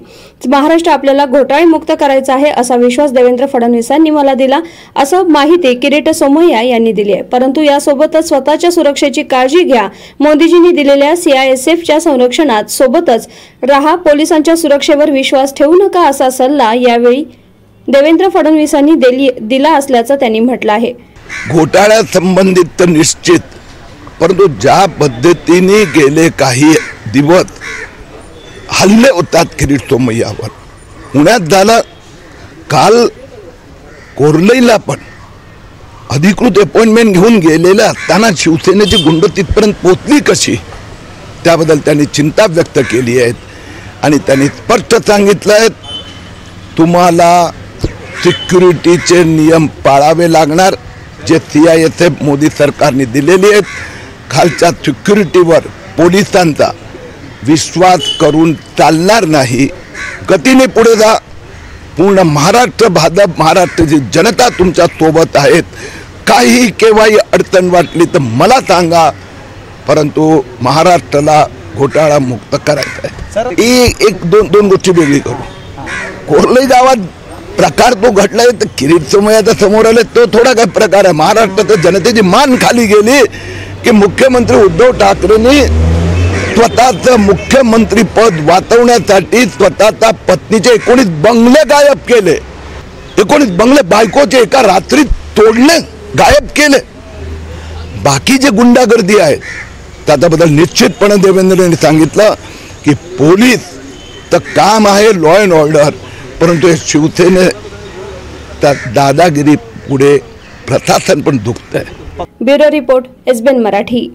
महाराष्ट्र आपल्याला घोटाळे मुक्त करायचा आहे असा विश्वास देवेंद्र फडणवीसांनी मला दिला, असं माहिती किरीट सोमय्या यांनी दिली आहे। परंतु यासोबतच स्वतःच्या सुरक्षेची काळजी घ्या, मोदीजींनी दिलेल्या CISFच्या संरक्षणात सोबतच राहा, पोलिसांच्या सुरक्षेवर विश्वास ठेवू नका असा सल्ला यावेळी देवेंद्र फडणवीसांनी दिला असल्याचं त्यांनी म्हटलं आहे। घोटाळ्या संबंधित तर निश्चित, परंतु ज्या पद्धतीने गेले काही दिवस हल्ले होतात किरीट सोमय्यावर, पुण्यात झालं, काल कोर्लईला पण अधिकृत अपॉइंटमेंट घेऊन गेलेल्या असताना शिवसेनेची गुंड तिथपर्यंत पोहोचली कशी, त्याबद्दल त्यांनी चिंता व्यक्त केली आहे। आणि त्यांनी स्पष्ट सांगितलं आहे तुम्हाला सिक्युरिटीचे नियम पाळावे लागणार, जे CISF मोदी सरकारने दिलेले आहेत। खालच्या सिक्युरिटीवर पोलिसांचा विश्वास करून चालणार नाही, गतीने पुढे जा। पूर्ण महाराष्ट्र, भाजप महाराष्ट्राची जनता तुमच्या सोबत आहेत। काही केव्हाही अडचण वाटली तर मला सांगा, परंतु महाराष्ट्राला घोटाळा मुक्त करायचा आहे। एक दोन गोष्टी वेगळी करू। कोर्लई गावात प्रकार तो घडलाय तर किरीट सोमय्याचा समोर आले तो थोडा काय प्रकार आहे। महाराष्ट्राच्या जनतेची मान खाली गेली की मुख्यमंत्री उद्धव ठाकरेंनी स्वतःचं मुख्यमंत्री पद वाचवण्यासाठी स्वतःच्या पत्नीचे 19 बंगले गायब केले. 19 बंगले बायकोचे एका रात्रीत तोडले, गायब केले. बाकी जे गुंडागर्दी आहे त्याच्याबद्दल निश्चितपणे देवेंद्र यांनी सांगितलं की पोलीस तर काम आहे लॉ अँड ऑर्डर, परंतु शिवसेने त्या दादागिरी पुढे प्रशासन पण दुखतंय. Bureau report, SBN Marathi.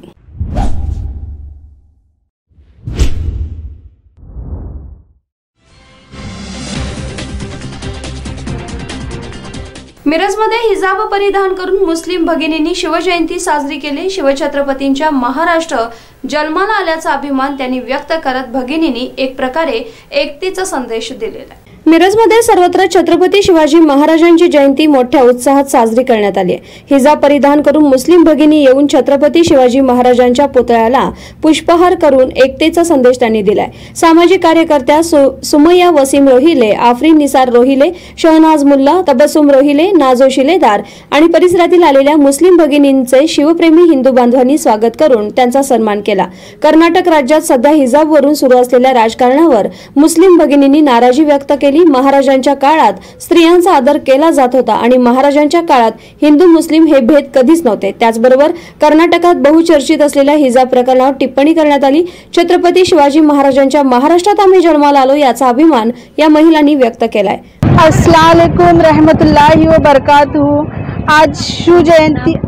मिरजमध्ये हिजाब परिधान करून मुस्लिम भगिनींनी शिवजयंती साजरी केली. शिवछत्रपतींच्या महाराष्ट्र जन्माला आल्याचा अभिमान त्यांनी व्यक्त करत भगिनींनी एक प्रकारे एकतेचा संदेश दिलेला. मिरजमध्ये सर्वत्र छत्रपती शिवाजी महाराजांची जयंती मोठ्या उत्साहात साजरी करण्यात आली. हिजाब परिधान करून मुस्लिम भगिनी येऊन छत्रपती शिवाजी महाराजांच्या पुतळ्याला पुष्पहार करून एकतेचा संदेश त्यांनी दिलाय. सामाजिक कार्यकर्त्या सुमय्या वसीम रोहिले, आफरीन निसार रोहिले, शहनाज मुल्ला, तबस्सुम रोहिले, नाजो शिलेदार आणि परिसरातील आलेल्या मुस्लिम भगिनींचे शिवप्रेमी हिंदू बांधवांनी स्वागत करून त्यांचा सन्मान केला. कर्नाटक राज्यात सध्या हिजाबवरून सुरू असलेल्या राजकारणावर मुस्लिम भगिनींनी नाराजी व्यक्त केली. महाराजांच्या काळात स्त्रियांचा आदर केला जात होता आणि महाराजांच्या काळात हिंदू मुस्लिम हे भेद कधीच नव्हते. त्याचबरोबर कर्नाटकात बहुचर्चित असलेल्या हिजाब प्रकरणावर टिप्पणी करण्यात आली. छत्रपती शिवाजी महाराजांच्या महाराष्ट्रात आम्ही जन्माला आलो याचा अभिमान या महिलांनी व्यक्त केलाय. अस्सलाम वालेकुम रहमतुल्लाहि व बरकातहू. आज शिव जयंती,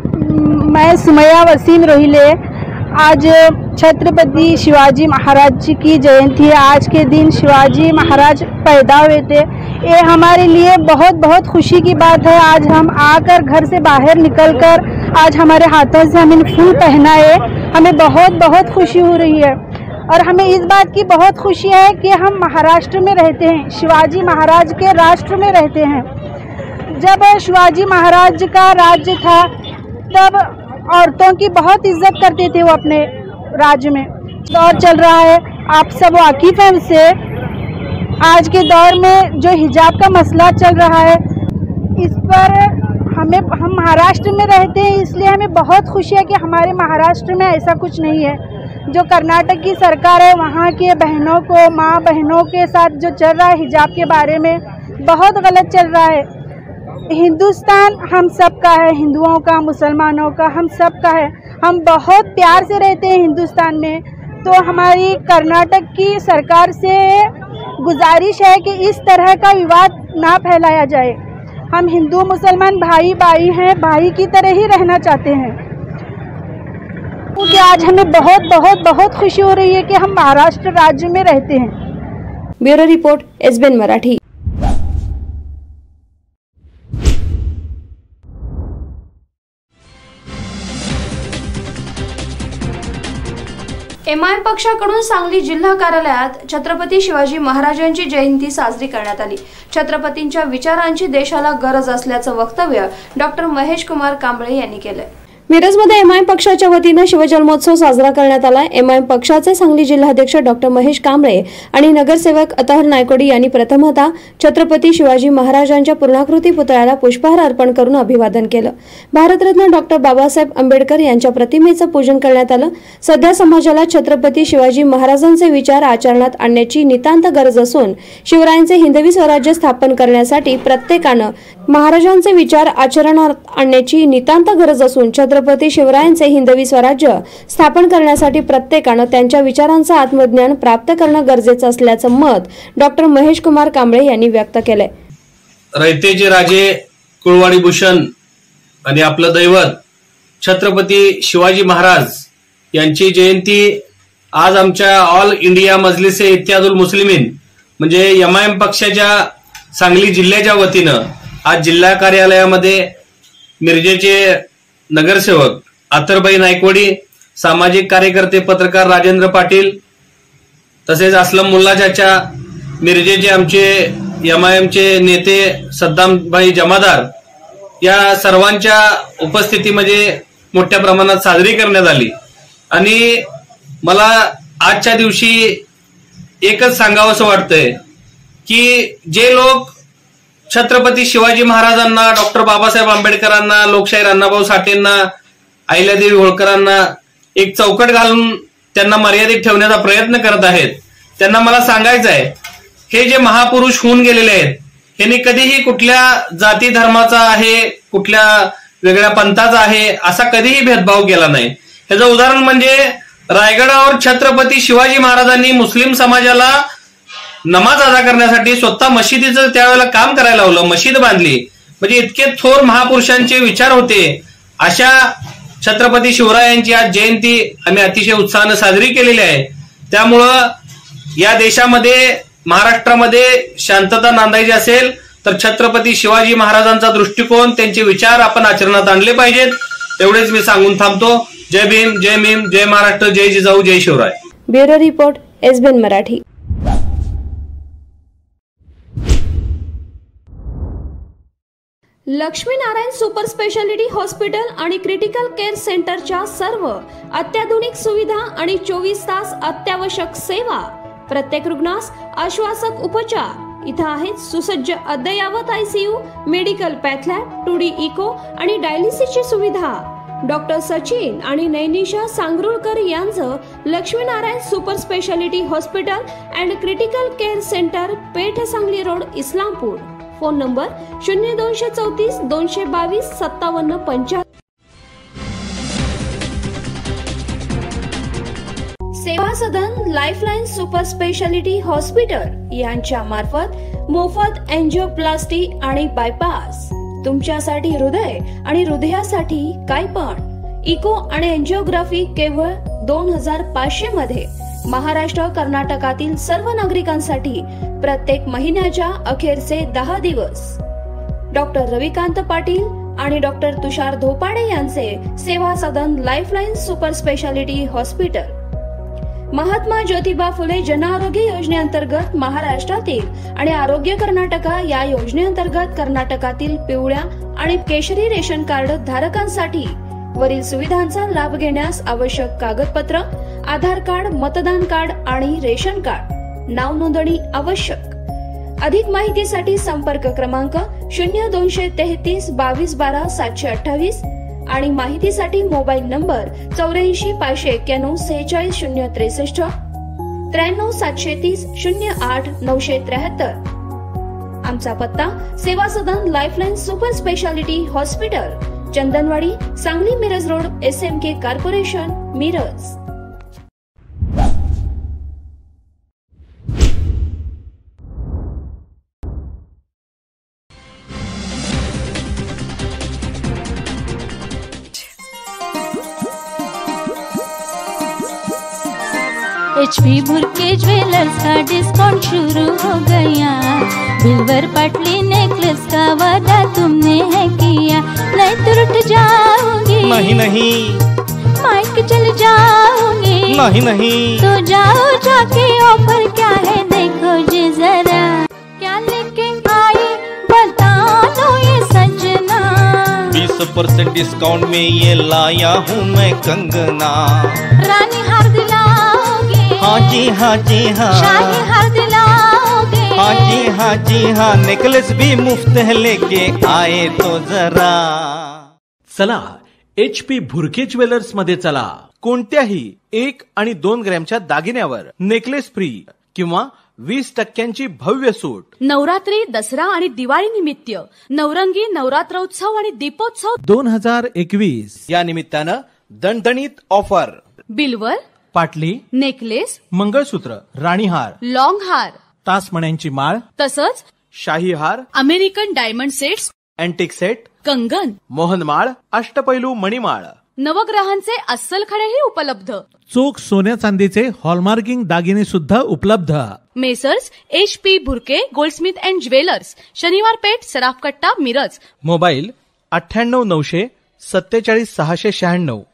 मैं सुमैया वसीम रोहिले. आज छत्रपति शिवाजी महाराज जी की जयंती है. आज के दिन शिवाजी महाराज पैदा हुए थे. ये हमारे लिए बहुत बहुत खुशी की बात है. आज हम आकर घर से बाहर निकलकर आज हमारे हाथों से हमें फूल पहनाए, हमें बहुत बहुत खुशी हो रही है. और हमें इस बात की बहुत खुशी है कि हम महाराष्ट्र में रहते हैं, शिवाजी महाराज के राष्ट्र में रहते हैं. जब शिवाजी महाराज का राज्य था तब औरतों की बहुत इज्जत करते थे वो अपने राज्य में. दौर चल रहा है, आप सब वाकिफ हैं उससे. आज के दौर में जो हिजाब का मसला चल रहा है, इस पर हम महाराष्ट्र में रहते हैं, इसलिए हमें बहुत खुशी है कि हमारे महाराष्ट्र में ऐसा कुछ नहीं है. जो कर्नाटक की सरकार है वहाँ के बहनों को, माँ बहनों के साथ जो चल रहा है हिजाब के बारे में, बहुत गलत चल रहा है. हिंदुस्तान हम सब का है, हिंदुओं का, मुसलमानों का, हम सब का है. हम बहुत प्यार से रहते हैं हिंदुस्तान में. तो हमारी कर्नाटक की सरकार से गुजारिश है कि इस तरह का विवाद ना फैलाया जाए. हम हिंदू मुसलमान भाई भाई हैं, भाई की तरह ही रहना चाहते हैं. क्योंकि आज हमें बहुत बहुत बहुत खुशी हो रही है कि हम महाराष्ट्र राज्य में रहते हैं. Bureau report, SBN Marathi. MIM पक्षाकडून सांगली जिल्हा कार्यालयात छत्रपती शिवाजी महाराजांची जयंती साजरी करण्यात आली. छत्रपतींच्या विचारांची देशाला गरज असल्याचं वक्तव्य डॉक्टर महेश कुमार कांबळे यांनी केलंय. मिरजमध्ये एमआयएम पक्षाच्या वतीनं शिवजन्मोत्सव साजरा करण्यात आला. एमआयएम पक्षाचे सांगली जिल्हाध्यक्ष डॉक्टर महेश कांबळे आणि नगरसेवक अतहर नायकोडी यांनी प्रथमतः छत्रपती शिवाजी महाराजांच्या पूर्णाकृती पुतळ्याला पुष्पहार अर्पण करून अभिवादन केलं. भारतरत्न डॉक्टर बाबासाहेब आंबेडकर यांच्या प्रतिमेचं पूजन करण्यात आलं. सध्या समाजाला छत्रपती शिवाजी महाराजांचे विचार आचरणात आणण्याची नितांत गरज असून शिवरायांचे हिंदवी स्वराज्य स्थापन करण्यासाठी प्रत्येकानं महाराजांचे विचार आचरणात आणण्याची नितांत गरज असून छत्रपती शिवरायांचे हिंदवी स्वराज्य स्थापन करण्यासाठी प्रत्येकानं त्यांच्या विचारांचं आत्मज्ञान प्राप्त करणं गरजेचं असल्याचं मत डॉक्टर महेश कुमार कांबळे यांनी व्यक्त केलंय. रयतेचे राजे कुळवाडी भूषण आणि आपलं दैवत छत्रपती शिवाजी महाराज यांची जयंती आज आमच्या ऑल इंडिया मजलिसे इत्यादुल मुस्लिमीन म्हणजे एमआयएम पक्षाच्या सांगली जिल्ह्याच्या वतीनं आज जिल्हा कार्यालयामध्ये मिरजेचे नगरसेवक अतरबाई नायकवडी, सामाजिक कार्यकर्ते पत्रकार राजेंद्र पाटील, तसेच असलम मुल्ला चाचा, मिरजेचे आमचे एमआयएमचे नेते सद्दामभाई जमादार या सर्वांच्या उपस्थितीमध्ये मोठ्या प्रमाणात साजरी करण्यात आली. आणि मला आजच्या दिवशी एकच सांगावंसं वाटतंय की जे लोक छत्रपती शिवाजी महाराजांना, डॉक्टर बाबासाहेब आंबेडकरांना, लोकशाहीर अण्णाभाऊ साठेंना, अहिल्यादेवी होळकरांना एक चौकट घालून त्यांना मर्यादित ठेवण्याचा प्रयत्न करत आहेत. त्यांना मला सांगायचं आहे, हे जे महापुरुष होऊन गेलेले आहेत यांनी कधीही कुठल्या जाती धर्माचा आहे, कुठल्या वेगळ्या पंथाचा आहे असा कधीही भेदभाव केला नाही. ह्याचं उदाहरण म्हणजे रायगडावर छत्रपती शिवाजी महाराजांनी मुस्लिम समाजाला नमाज अदा करण्यासाठी स्वतः मशिदीचं त्यावेळेला काम करायला लावलं, मशीद बांधली. म्हणजे इतके थोर महापुरुषांचे विचार होते. अशा छत्रपती शिवरायांची आज जयंती आम्ही अतिशय उत्साहानं साजरी केलेली आहे. त्यामुळं या देशामध्ये महाराष्ट्रामध्ये शांतता नांदायची असेल तर छत्रपती शिवाजी महाराजांचा दृष्टिकोन, त्यांचे विचार आपण आचरणात आणले पाहिजेत. एवढेच मी सांगून थांबतो. जय भीम, जय मीम, जय महाराष्ट्र, जय जिजाऊ, जय Shivrai. Bureau report, SBN Marathi. Laxminarayan super speciality hospital आणि क्रिटिकल केअर सेंटरच्या सर्व अत्याधुनिक सुविधा आणि 24 तास अत्यावश्यक सेवा, प्रत्येक रुग्णास आश्वासक उपचार. इथं आहेत सुसज्ज अद्ययावत ICU, medical path lab, 2D echo आणि डायलिसिसची सुविधा. डॉक्टर सचिन आणि नैनिशा सांगरुळकर यांचं Laxminarayan super speciality hospital and critical care centre, Peth Sangli road, Islampur. Phone number 0234 222 5775. Seva Sadan lifeline super speciality hospital यांच्या मार्फत मोफत एंजिओप्लास्टी आणि बायपास. तुमच्यासाठी हृदय आणि हृदयासाठी काय पण इको आणि एंजिओग्राफी केवळ 2500 मध्ये. महाराष्ट्र कर्नाटकातील सर्व नागरिकांसाठी प्रत्येक महिन्याच्या अखेरचे 10 दिवस. डॉक्टर रविकांत पाटील आणि डॉक्टर तुषार धोपाडे यांचे Seva Sadan lifeline super speciality hospital. Mahatma Jyotiba Phule Jan Arogya योजनेअंतर्गत महाराष्ट्रातील आणि आरोग्य कर्नाटका या योजनेअंतर्गत कर्नाटकातील पिवळ्या आणि केशरी रेशन कार्ड धारकांसाठी वरील सुविधांचा लाभ घेण्यास आवश्यक कागदपत्र: आधार कार्ड, मतदान कार्ड आणि रेशन कार्ड. नाव नोंदणी आवश्यक. अधिक माहितीसाठी संपर्क क्रमांक 0233 22 12 728 आणि माहितीसाठी मोबाईल नंबर 84 591 46 063 93 730 08 973. आमचा पत्ता Seva Sadan lifeline super speciality hospital, Chandanwadi, Sangli Miraj road, SMK corporation, Miraj. HP Bhurke jewellers का डिस्काउंट शुरू हो गया. बिल्वर पटली नेकलेस का वादा तुमने है किया, नहीं तो रुठ जाओगी. नहीं नहीं, माइक चल जाओगी. नहीं नहीं, तो जाओ जाके ऑफर क्या है देखो जी जरा. क्या लेके आई बता दो ये सजना. 20% डिस्काउंट में ये लाया हूँ मैं कंगना. रानी हार दिलाओगे. हाँ जी हाँ जी हाँ. शाही हार दिलाओगे. हाँ जी हाँ, नेकलेस भी मुफ्त है लेके आए तो जरा. चला HP भुरके ज्वेलर्स मध्ये चला. कोणत्याही 1 आणि 2 ग्रॅमच्या दागिन्यावर नेकलेस फ्री किंवा 20% भव्य सूट. नवरात्री, दसरा आणि दिवाळी निमित्त नवरंगी नवरात्रोत्सव आणि दीपोत्सव 2021 या निमित्तानं दणदणीत ऑफर. बिल्वर, पाटली, नेकलेस, मंगळसूत्र, राणीहार, लॉंग हार, तासमण्यांची माळ, तसंच शाही हार, American diamond sets, antique set, कंगन, मोहनमाळ, अष्टपैलू मणिमाळ, नवग्रहांचे अस्सल खडेही उपलब्ध. चोख सोन्या चांदीचे हॉलमार्किंग दागिने सुद्धा उपलब्ध. Messrs HP Bhurke Goldsmith and jewellers, शनिवार पेठ, सराफकट्टा, मिरज. मोबाईल 98 900 47 696.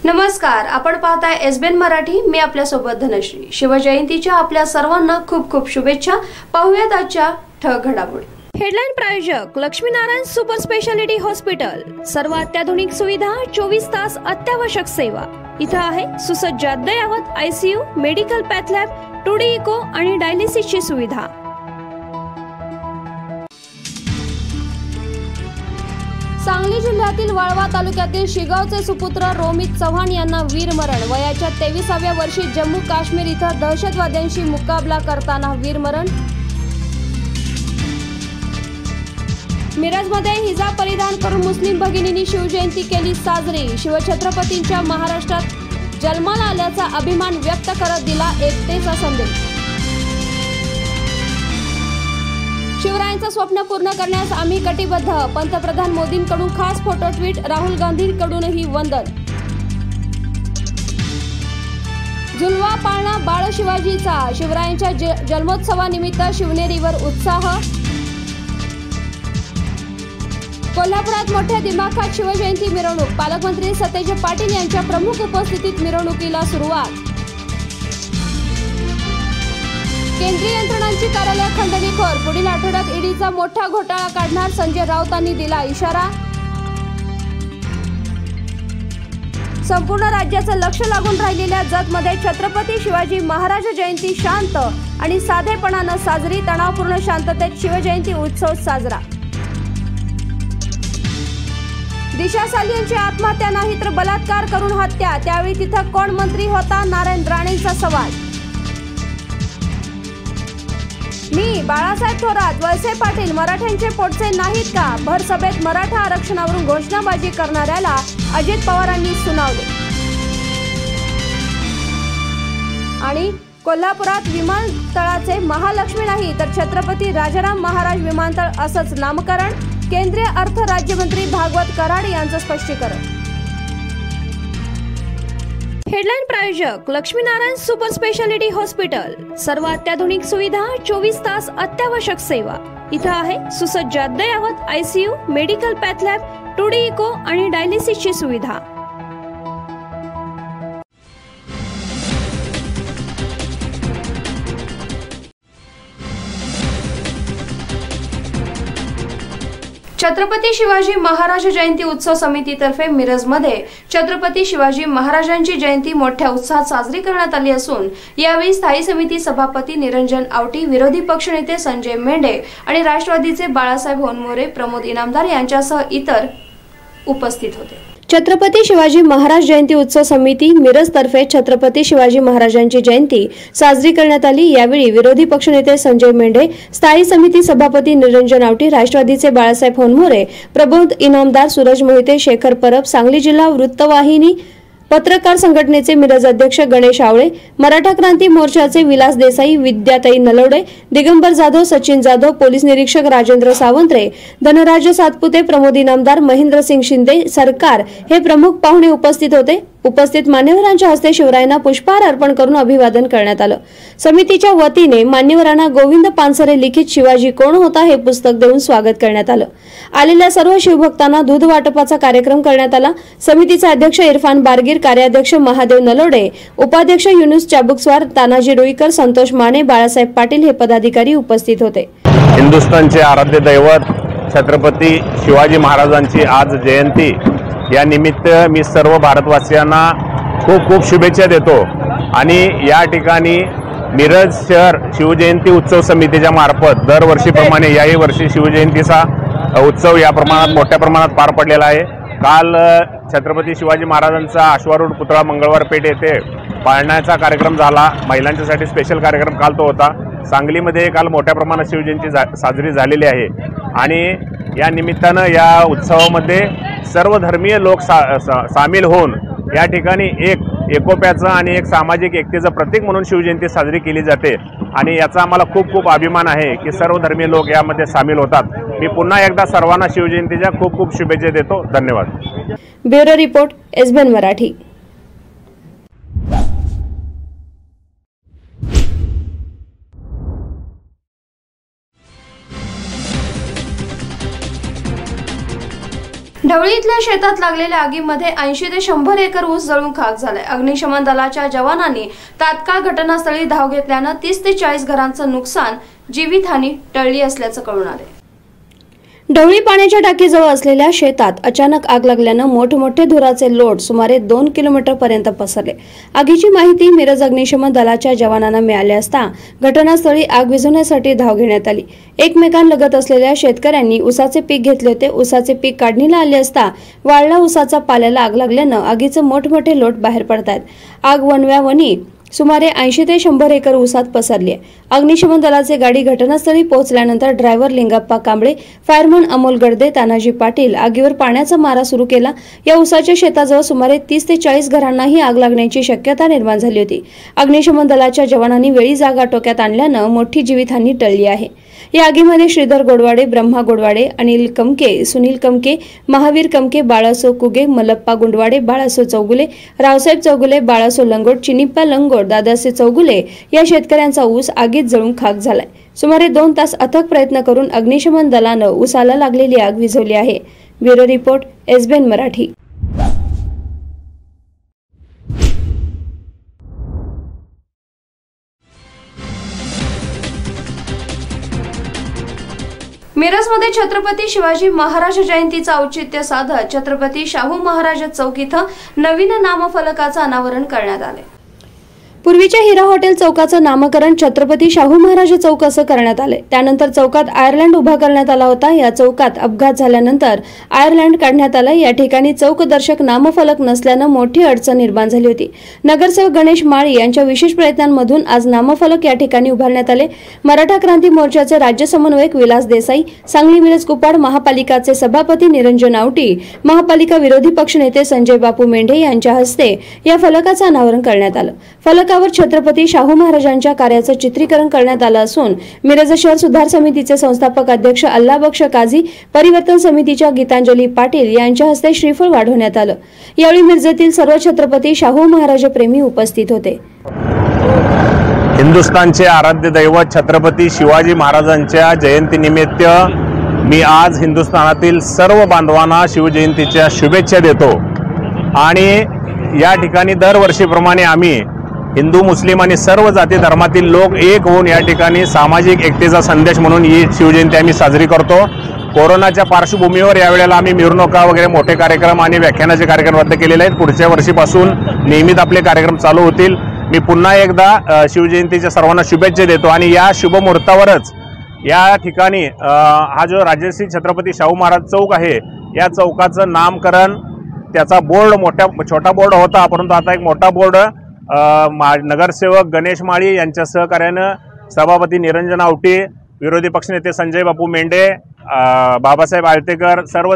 नमस्कार, आपण पाहताय एसबीएन मराठी. मी आपल्यासोबत धनश्री. शिवजयंतीच्या आपल्या सर्वांना खूप खूप शुभेच्छा. पाहूयात आजच्या ठळक घडामोडी. हेडलाईन प्रायोजक लक्ष्मीनारायण सुपर स्पेशालिटी हॉस्पिटल. सर्व अत्याधुनिक सुविधा, 24 तास अत्यावश्यक सेवा. इथं आहे सुसज्ज अद्ययावत ICU, medical path lab, 2D echo आणि डायलिसिसची सुविधा. सांगली जिल्ह्यातील वाळवा तालुक्यातील शिगावचे सुपुत्र रोमित चव्हाण यांना वीरमरण. वयाच्या 23व्या वर्षी जम्मू काश्मीर इथं दहशतवाद्यांशी मुकाबला करताना वीरमरण. मिरजमध्ये हिजाब परिधान करून मुस्लिम भगिनींनी शिवजयंती केली साजरी. शिवछत्रपतींच्या महाराष्ट्रात जन्माला आल्याचा अभिमान व्यक्त करत दिला एकतेचा संदेश. शिवरायांचं स्वप्न पूर्ण करण्यास आम्ही कटिबद्ध. पंतप्रधान मोदींकडून खास फोटो ट्विट. राहुल गांधींकडूनही वंदन. झुलवा पाळणा बाळ शिवाजीचा. शिवरायांच्या जन्मोत्सवानिमित्त शिवनेरीवर उत्साह. कोल्हापुरात मोठ्या दिमाखात शिवजयंती मिरवणूक. पालकमंत्री सतेज पाटील यांच्या प्रमुख उपस्थितीत मिरवणुकीला सुरुवात. केंद्रीय यंत्रणांची कार्यालय खंडणीखोर. पुढील आठवड्यात ईडीचा मोठा घोटाळा काढणार संजय राऊतांनी दिला इशारा. संपूर्ण राज्याचं लक्ष लागून राहिलेल्या जतमध्ये छत्रपती शिवाजी महाराज जयंती शांत आणि साधेपणानं साजरी. तणावपूर्ण शांततेत शिवजयंती उत्सव साजरा. दिशा सालियांची आत्महत्या नाही तर बलात्कार करून हत्या. त्यावेळी तिथं कोण मंत्री होता? नारायण राणेंचा सवाल. मी बाळासाहेब थोरात, वळसे पाटील मराठ्यांचे पोटचे नाहीत का? भर सभेत मराठा आरक्षणावरून घोषणाबाजी करणाऱ्याला अजित पवारांनी सुनावले. आणि कोल्हापुरात विमानतळाचे महालक्ष्मी नाही तर छत्रपती राजाराम महाराज विमानतळ असंच नामकरण. केंद्रीय अर्थ राज्यमंत्री भागवत कराड यांचं स्पष्टीकरण. हेडलाईन प्रायोजक लक्ष्मीनारायण सुपर स्पेशालिटी हॉस्पिटल. सर्व अत्याधुनिक सुविधा, 24 तास अत्यावश्यक सेवा. इथं आहे सुसज्ज अद्ययावत ICU, medical path lab, 2D echo आणि डायलिसिसची सुविधा. छत्रपती शिवाजी महाराज जयंती उत्सव समितीतर्फे मिरजमध्ये छत्रपती शिवाजी महाराजांची जयंती मोठ्या उत्साहात साजरी करण्यात आली असून यावेळी स्थायी समिती सभापती निरंजन आवटी, विरोधी पक्षनेते संजय मेंढे आणि राष्ट्रवादीचे बाळासाहेब होनमोरे, प्रमोद इनामदार यांच्यासह इतर उपस्थित होते. छत्रपती शिवाजी महाराज जयंती उत्सव समिती मिरज तर्फे छत्रपती शिवाजी महाराजांची जयंती साजरी करण्यात आली. यावेळी विरोधी पक्षनेते संजय मेंढे, स्थायी समिती सभापती निरंजन आवटी, राष्ट्रवादीचे बाळासाहेब होनमोरे, प्रबोध इनामदार, सूरज मोहिते, शेखर परब, सांगली जिल्हा वृत्तवाहिनी पत्रकार संघटनेचे मिरज अध्यक्ष गणेश आवळे, मराठा क्रांती मोर्चाचे विलास देसाई, विद्याताई नलवडे, दिगंबर जाधव, सचिन जाधव, पोलीस निरीक्षक राजेंद्र सावंतरे, धनराज सातपुते, प्रमोद इनामदार, महेंद्रसिंग शिंदे सरकार हे प्रमुख पाहुणे उपस्थित होते. उपस्थित मान्यवरांच्या हस्ते शिवरायांना पुष्पहार अर्पण करून अभिवादन करण्यात आलं. समितीच्या वतीने मान्यवरांना गोविंद पानसरे लिखित शिवाजी कोण होता हे पुस्तक देऊन स्वागत करण्यात आलं. आलेल्या सर्व शिवभक्तांना दूध वाटपाचा कार्यक्रम करण्यात आला. समितीचे अध्यक्ष इरफान बारगीर, कार्याध्यक्ष महादेव नलोडे, उपाध्यक्ष युनुस चाबुकस्वार, तानाजी रुईकर, संतोष माने, बाळासाहेब पाटील हे पदाधिकारी उपस्थित होते. हिंदुस्थानचे आराध्य दैवत छत्रपती शिवाजी महाराजांची आज जयंती या निमित्त मी सर्व भारतवासियांना खूप खूप शुभेच्छा देतो. आणि या ठिकाणी मिरज शहर शिवजयंती उत्सव समितीच्या मार्फत दरवर्षीप्रमाणे याही वर्षी शिवजयंतीचा उत्सव या प्रमाणात मोठ्या प्रमाणात पार पडलेला आहे. काल छत्रपती शिवाजी महाराजांचा अश्वारूढ पुतळा मंगळवार पेठ येथे पाळण्याचा कार्यक्रम झाला. महिलांच्यासाठी स्पेशल कार्यक्रम काल तो होता. सांगलीमध्ये काल मोठ्या प्रमाणात शिवजयंती साजरी झालेली आहे. आणि या निमित्तानं या उत्सवामध्ये सर्व धर्मीय लोक सामील होऊन या ठिकाणी एकोप्याचं आणि एक सामाजिक एकतेचं प्रतीक म्हणून शिवजयंती साजरी केली जाते. आणि याचा आम्हाला खूप खूप अभिमान आहे की सर्व धर्मीय लोक यामध्ये सामील होतात. मी पुन्हा एकदा सर्वांना शिवजयंतीच्या खूप खूप शुभेच्छा देतो. धन्यवाद. Bureau report, SBN Marathi. ढवळी इथल्या शेतात लागलेल्या आगीमध्ये 80 ते 100 एकर ऊस जळून खाक झालाय. अग्निशमन दलाच्या जवानांनी तात्काळ घटनास्थळी धाव घेतल्यानं 30 ते 40 घरांचं नुकसान, जीवितहानी टळली असल्याचं कळून आले. ढवळी पाण्याच्या टाकीजवळ असलेल्या शेतात अचानक आग लागल्यानं मोठमोठे धुराचे लोट सुमारे 2 किलोमीटर पर्यंत पसरले। आगीची माहिती मिरज अग्निशमन दलाच्या जवानांना मिळाली असता घटनास्थळी आग विझवण्यासाठी धाव घेण्यात आली। एकमेकांलगत असलेल्या शेतकऱ्यांनी ऊसाचे पीक घेतले होते। ऊसाचे पीक काढणीला आले असता वाळला ऊसाचा पाल्याला आग लागल्यानं आगीचे मोठमोठे लोट बाहेर पडतायत। आग वणव्यावणी सुमारे 80 ते 100 एकर ऊसात पसरली आहे। अग्निशमन दलाचे गाडी घटनास्थळी पोहोचल्यानंतर ड्रायव्हर लिंगाप्पा कांबळे, फायरमन अमोल गडदे, तानाजी पाटील आगीवर पाण्याचा मारा सुरू केला। या ऊसाच्या शेताजवळ सुमारे 30 ते 40 घरांनाही आग लागण्याची शक्यता निर्माण झाली होती। अग्निशमन दलाच्या जवानांनी वेळी जाग आटोक्यात आणल्यानं मोठी जीवितहानी टळली आहे। या आगीमध्ये श्रीधर गोडवाडे, ब्रह्मा गोडवाडे, अनिल कमके, सुनील कमके, महावीर कमके, बाळासो कुगे, मलप्पा गुंडवाडे, बाळासो चौगुले, रावसाहेब चौगुले, बाळासो लंगोट, चिनिप्पा लंगोट, दादासे चौगुले या शेतकऱ्यांचा ऊस आगीत जळून खाक झालाय। सुमारे 2 तास अथक प्रयत्न करून अग्निशमन दलानं ऊसाला लागलेली आग विझवली आहे। Bureau report, SBN Marathi. मिरजमध्ये छत्रपती शिवाजी महाराज जयंतीचं औचित्य साधत छत्रपती शाहू महाराज चौक इथं नवीन नामफलकाचं अनावरण करण्यात आले। पूर्वीच्या हिरा हॉटेल चौकाचं नामकरण छत्रपती शाहू महाराज चौक असं करण्यात आले। त्यानंतर चौकात आयर्लंड उभा करण्यात आला होता। या चौकात अपघात झाल्यानंतर आयर्लंड काढण्यात आलं। या ठिकाणी चौकदर्शक नामफलक नसल्यानं मोठी अडचण निर्माण झाली होती। नगरसेवक गणेश माळी यांच्या विशेष प्रयत्नांमधून आज नामफलक या ठिकाणी उभारण्यात आले। मराठा क्रांती मोर्चाचे राज्य समन्वयक विलास देसाई, सांगली मिरज कुपाड महापालिकाचे सभापती निरंजन आवटी, महापालिका विरोधी पक्षनेते संजय बापू मेंढे यांच्या हस्ते या फलकाचं अनावरण करण्यात आलं। फलकावर छत्रपती शाहू महाराजांच्या कार्याचं चित्रीकरण करण्यात आलं असून मिरज शहर सुधार समितीचे संस्थापक अध्यक्ष अल्लाबक्ष काझी, परिवर्तन समितीच्या गीतांजली पाटील यांच्या हस्ते श्रीफळ वाढवण्यात आलं। यावेळी मिरजेतील सर्व छत्रपती शाहू महाराज प्रेमी उपस्थित होते। हिंदुस्थानचे आराध्य दैवत छत्रपती शिवाजी महाराजांच्या जयंतीनिमित्त मी आज हिंदुस्थानातील सर्व बांधवांना शिवजयंतीच्या शुभेच्छा देतो आणि या ठिकाणी दरवर्षीप्रमाणे आम्ही हिंदू, मुस्लिम आणि सर्व जाती धर्मातील लोक एक होऊन या ठिकाणी सामाजिक एकतेचा संदेश म्हणून ही शिवजयंती आम्ही साजरी करतो। कोरोनाच्या पार्श्वभूमीवर यावेळेला आम्ही मिरवणुका वगैरे मोठे कार्यक्रम आणि व्याख्यानाचे कार्यक्रम रद्द केलेले आहेत। पुढच्या वर्षीपासून नियमित आपले कार्यक्रम चालू होतील। मी पुन्हा एकदा शिवजयंतीच्या सर्वांना शुभेच्छा देतो आणि या शुभ मुहूर्तावरच या ठिकाणी हा जो राजश्री छत्रपती शाहू महाराज चौक आहे या चौकाचं नामकरण, त्याचा बोर्ड छोटा बोर्ड होता परंतु आता एक मोठा बोर्ड नगरसेवक गणेश माळी यांच्या सहकार्यानं सभापती निरंजन आवटी, विरोधी पक्षनेते संजय बापू मेंढे, बाबासाहेब आळतेकर, सर्व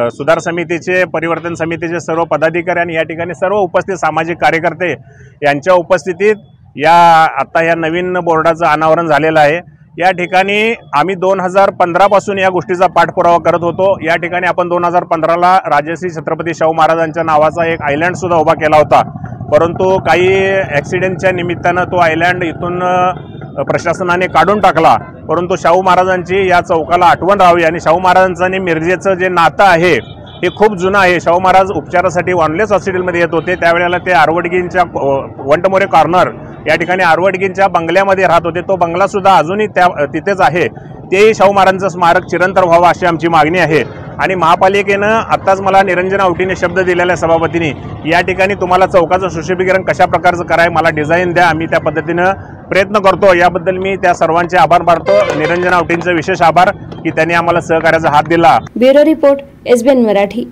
सुधार समितीचे, परिवर्तन समितीचे सर्व पदाधिकारी आणि या ठिकाणी सर्व उपस्थित सामाजिक कार्यकर्ते यांच्या उपस्थितीत आता या नवीन बोर्डाचं अनावरण झालेलं आहे। या ठिकाणी आम्ही 2015 पासून या गोष्टीचा पाठपुरावा करत होतो। या ठिकाणी आपण 2015ला राजश्री छत्रपती शाहू महाराजांच्या नावाचा एक आयलँड सुद्धा उभा केला होता, परंतु काही ॲक्सिडेंटच्या निमित्तानं तो आयलँड इथून प्रशासनाने काढून टाकला। परंतु शाहू महाराजांची या चौकाला आठवण राहावी आणि शाहू महाराजांचं आणि मिरजेचं जे नातं आहे हे खूप जुनं आहे। शाहू महाराज उपचारासाठी वानलेस हॉस्पिटलमध्ये येत होते, त्यावेळेला ते आरवडगींच्या वंटमोरे कॉर्नर या ठिकाणी आरवडगींच्या बंगल्यामध्ये राहत होते। तो बंगला सुद्धा अजूनही तिथेच आहे। तेही शाहू महाराजांचं स्मारक चिरंतर व्हावं अशी आमची मागणी आहे आणि महापालिकेनं आत्ताच मला निरंजन आवटीने शब्द दिलेला सभापतींनी या ठिकाणी तुम्हाला चौकाचं सुशोभीकरण कशा प्रकारचं कराय मला डिझाईन द्या, आम्ही त्या पद्धतीनं प्रयत्न करतो। याबद्दल मी त्या सर्वांचे आभार मानतो। निरंजन आवटींचे विशेष आभार की त्यांनी आम्हाला सहकार्याचा हात दिला। Bureau report, SBN Marathi.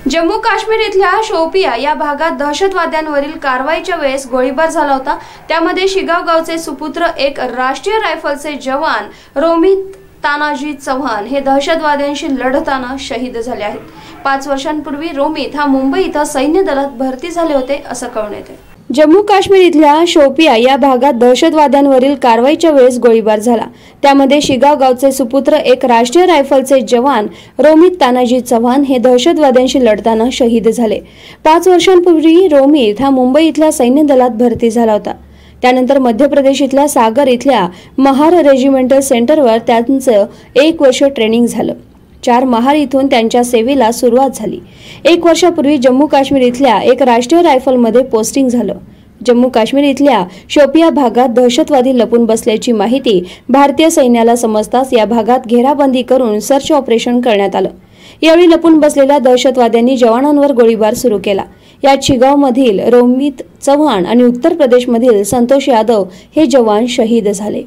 Jammu Kashmir इथल्या शोपिया या भागात दहशतवाद्यांवरील कारवाईच्या वेळेस गोळीबार झाला होता। त्यामध्ये शिगाव गावचे सुपुत्र एक राष्ट्रीय रायफलचे जवान रोमित तानाजी चव्हाण हे दहशतवाद्यांशी लढताना शहीद झाले आहेत। 5 वर्षांपूर्वी रोमित हा मुंबई इथं सैन्य दलात भरती झाले होते असं कळून येते। जम्मू काश्मीर इथल्या शोपिया या भागात दहशतवाद्यांवरील कारवाईच्या वेळेस गोळीबार झाला। त्यामध्ये शिगाव गावचे सुपुत्र एक राष्ट्रीय रायफलचे जवान रोमित तानाजी चव्हाण हे दहशतवाद्यांशी लढताना शहीद झाले। 5 वर्षांपूर्वी रोमित हा मुंबई इथल्या सैन्य दलात भरती झाला होता। त्यानंतर मध्य प्रदेश इथल्या सागर इथल्या महार रेजिमेंटल सेंटरवर त्यांचं 1 वर्ष ट्रेनिंग झालं। 4 महार इथून त्यांच्या सेवेला सुरुवात झाली. 1 वर्षापूर्वी जम्मू काश्मीर इथल्या एक राष्ट्रीय रायफलमध्ये पोस्टिंग झालं. जम्मू काश्मीर इथल्या शोपिया भागात दहशतवादी लपून बसल्याची माहिती भारतीय सैन्याला समजताच या भागात घेराबंदी करून सर्च ऑपरेशन करण्यात आलं. यावेळी लपून बसलेल्या दहशतवाद्यांनी जवानांवर गोळीबार सुरू केला. यात शिगावमधील रोमित चव्हाण आणि उत्तर प्रदेशमधील संतोष यादव हे जवान शहीद झाले.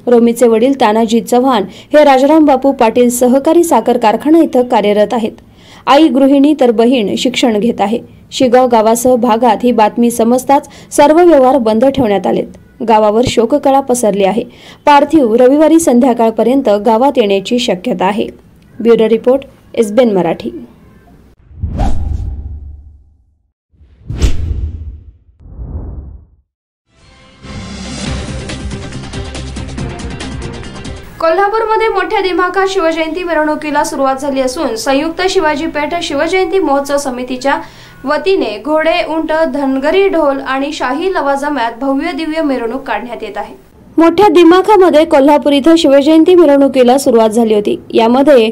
रोमितचे वडील तानाजी चव्हाण हे राजाराम बापू पाटील सहकारी साखर कारखाना इथं कार्यरत आहेत. आई गृहिणी तर बहीण शिक्षण घेत आहे. शिगाव गावासह भागात ही बातमी समजताच सर्व व्यवहार बंद ठेवण्यात आलेत. गावावर शोककळा पसरली आहे. पार्थिव रविवारी संध्याकाळपर्यंत गावात येण्याची शक्यता आहे. Bureau report, SBN Marathi. कोल्हापूरमध्ये मोठ्या दिमाखात शिवजयंती मिरवणुकीला सुरुवात झाली असून संयुक्त शिवाजी पेठ शिवजयंती महोत्सव समितीच्या वतीने घोडे, उंट, धनगरी ढोल आणि शाही लवाजम्यात भव्य दिव्य मिरवणूक काढण्यात येत आहे. मोठ्या दिमाखामध्ये कोल्हापूर इथं शिवजयंती मिरवणुकीला सुरुवात झाली होती. यामध्ये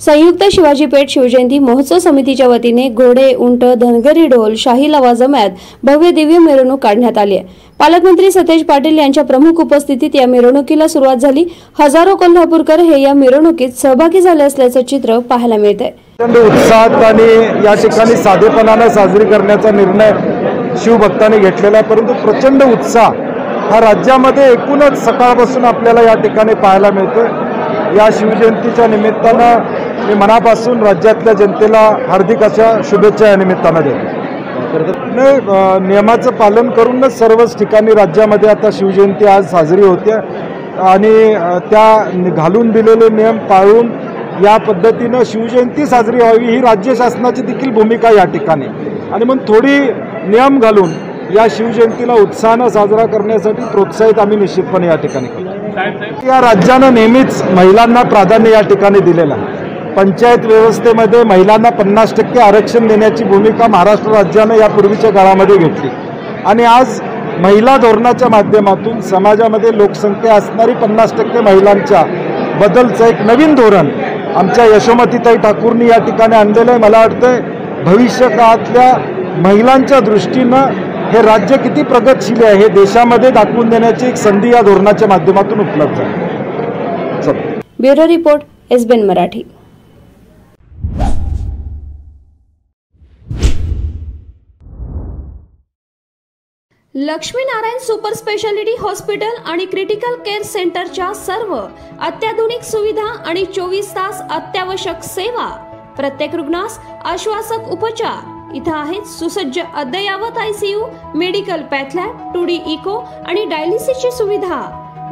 संयुक्त शिवाजी पेठ शिवजयंती महोत्सव समितीच्या वतीने घोडे, उंट, धनगरी ढोल, शाही लवाजम्यात भव्य दिव्य मिरवणूक काढण्यात आली आहे. पालकमंत्री सतेज पाटील यांच्या प्रमुख उपस्थितीत या मिरवणुकीला सुरुवात झाली. हजारो कोल्हापूरकर हे या मिरवणुकीत सहभागी झाले असल्याचं चित्र पाहायला मिळतंय. उत्साहात आणि या ठिकाणी साधेपणाने साजरी करण्याचा निर्णय शिवभक्तांनी घेतलेला आहे. परंतु प्रचंड उत्साह हा राज्यामध्ये एकूणच सकाळपासून आपल्याला या ठिकाणी पाहायला मिळतोय. या शिवजयंतीच्या निमित्तानं मी मनापासून राज्यातल्या जनतेला हार्दिक अशा शुभेच्छा या निमित्तानं देतो. नियमाचं पालन करूनच सर्वच ठिकाणी राज्यामध्ये आता शिवजयंती आज साजरी होते आणि त्या घालून दिलेले नियम पाळून या पद्धतीनं शिवजयंती साजरी व्हावी ही राज्य शासनाची देखील भूमिका या ठिकाणी. आणि मग थोडी नियम घालून या शिवजयंतीला उत्साहानं साजरा करण्यासाठी प्रोत्साहित आम्ही निश्चितपणे या ठिकाणी करतो. या राज्यानं नेहमीच महिलांना प्राधान्य या ठिकाणी दिलेलं आहे. पंचायत व्यवस्थेमध्ये महिलांना 50% आरक्षण देण्याची भूमिका महाराष्ट्र राज्यानं यापूर्वीच्या काळामध्ये घेतली आणि आज महिला धोरणाच्या माध्यमातून समाजामध्ये लोकसंख्या असणारी 50% महिलांच्या बदलचं एक नवीन धोरण आमच्या यशोमतीताई ठाकूरनी या ठिकाणी आणलेलं आहे. मला वाटतंय भविष्य काळातल्या महिलांच्या दृष्टीनं हे राज्य किती प्रगतशील आहे हे देशामध्ये दाखवून देण्याची एक संधी या धोरणाच्या माध्यमातून उपलब्ध आहे. Bureau report, SBN Marathi. Laxminarayan super speciality hospital आणि क्रिटिकल केअर सेंटरच्या सर्व अत्याधुनिक सुविधा आणि 24 तास अत्यावश्यक सेवा. प्रत्येक रुग्णास आश्वासक उपचार. इथं आहेत सुसज्ज अद्ययावत ICU, medical path lab, 2D echo आणि डायलिसिसची सुविधा.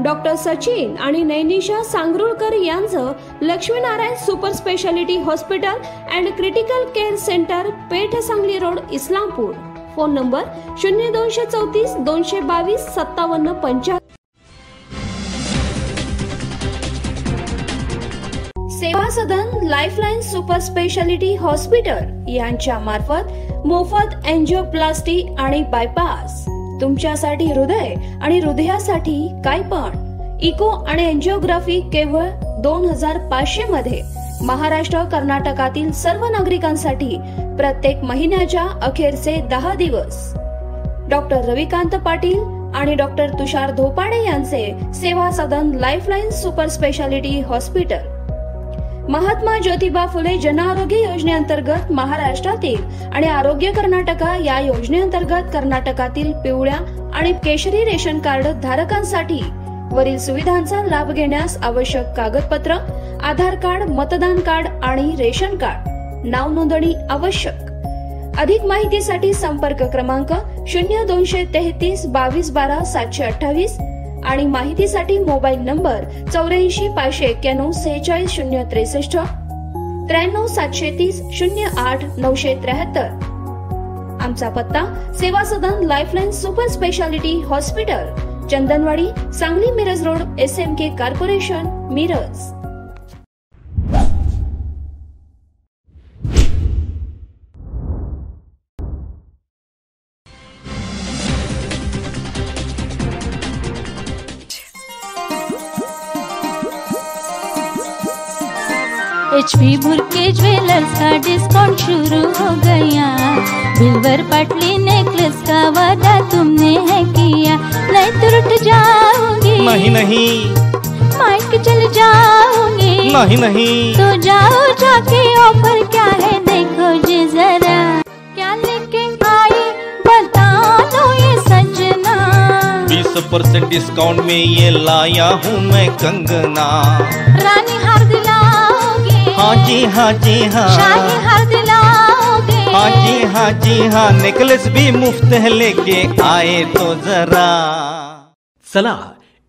डॉक्टर सचिन आणि नैनिशा सांगरुळकर यांचं Laxminarayan super speciality hospital and critical care centre, Peth, Sangli road, Islampur. Phone number 0234 222 5775. Seva Sadan lifeline super speciality hospital यांच्या मार्फत मोफत एंजिओप्लास्टी आणि बायपास. तुमच्यासाठी हृदय आणि हृदयासाठी काय पण इको आणि एंजिओग्राफी केवळ 2500 मध्ये. महाराष्ट्र कर्नाटकातील सर्व नागरिकांसाठी प्रत्येक महिन्याच्या अखेरचे 10 दिवस. डॉक्टर रविकांत पाटील आणि डॉक्टर तुषार धोपाडे यांचे Seva Sadan lifeline super speciality hospital. Mahatma Jyotiba Phule Jan Arogya योजनेअंतर्गत महाराष्ट्रातील आणि आरोग्य कर्नाटका या योजनेअंतर्गत कर्नाटकातील पिवळ्या आणि केशरी रेशन कार्ड धारकांसाठी वरील सुविधांचा लाभ घेण्यास आवश्यक कागदपत्र: आधार कार्ड, मतदान कार्ड आणि रेशन कार्ड. नाव नोंदणी आवश्यक. अधिक माहितीसाठी संपर्क क्रमांक 0233 22 12 728 आणि माहितीसाठी मोबाईल नंबर 84 591 46 063 93 730 08 973. आमचा पत्ता Seva Sadan lifeline super speciality hospital, Chandanwadi, Sangli Miraj road, SMK corporation, Miraj. HP Bhurke jewellers का डिस्काउंट शुरू हो गया। बिल्वर पटली नेकलेस का वादा तुमने है किया, नहीं तो रुठ जाओगी। नहीं नहीं माइक चल जाओगी। नहीं नहीं तो जाओ जाके ऑफर क्या है देखो जी जरा, क्या लेके आई बता दो ये सजना। 20% डिस्काउंट में ये लाया हूँ मैं कंगना। रानी हार दिलाओगे। हाँ जी हाँ जी हाँ। शाही हार दिलाओगे। हाँ जी हाँ जी हाँ, नेकलेस भी मुफ्त है लेके आए तो जरा। चला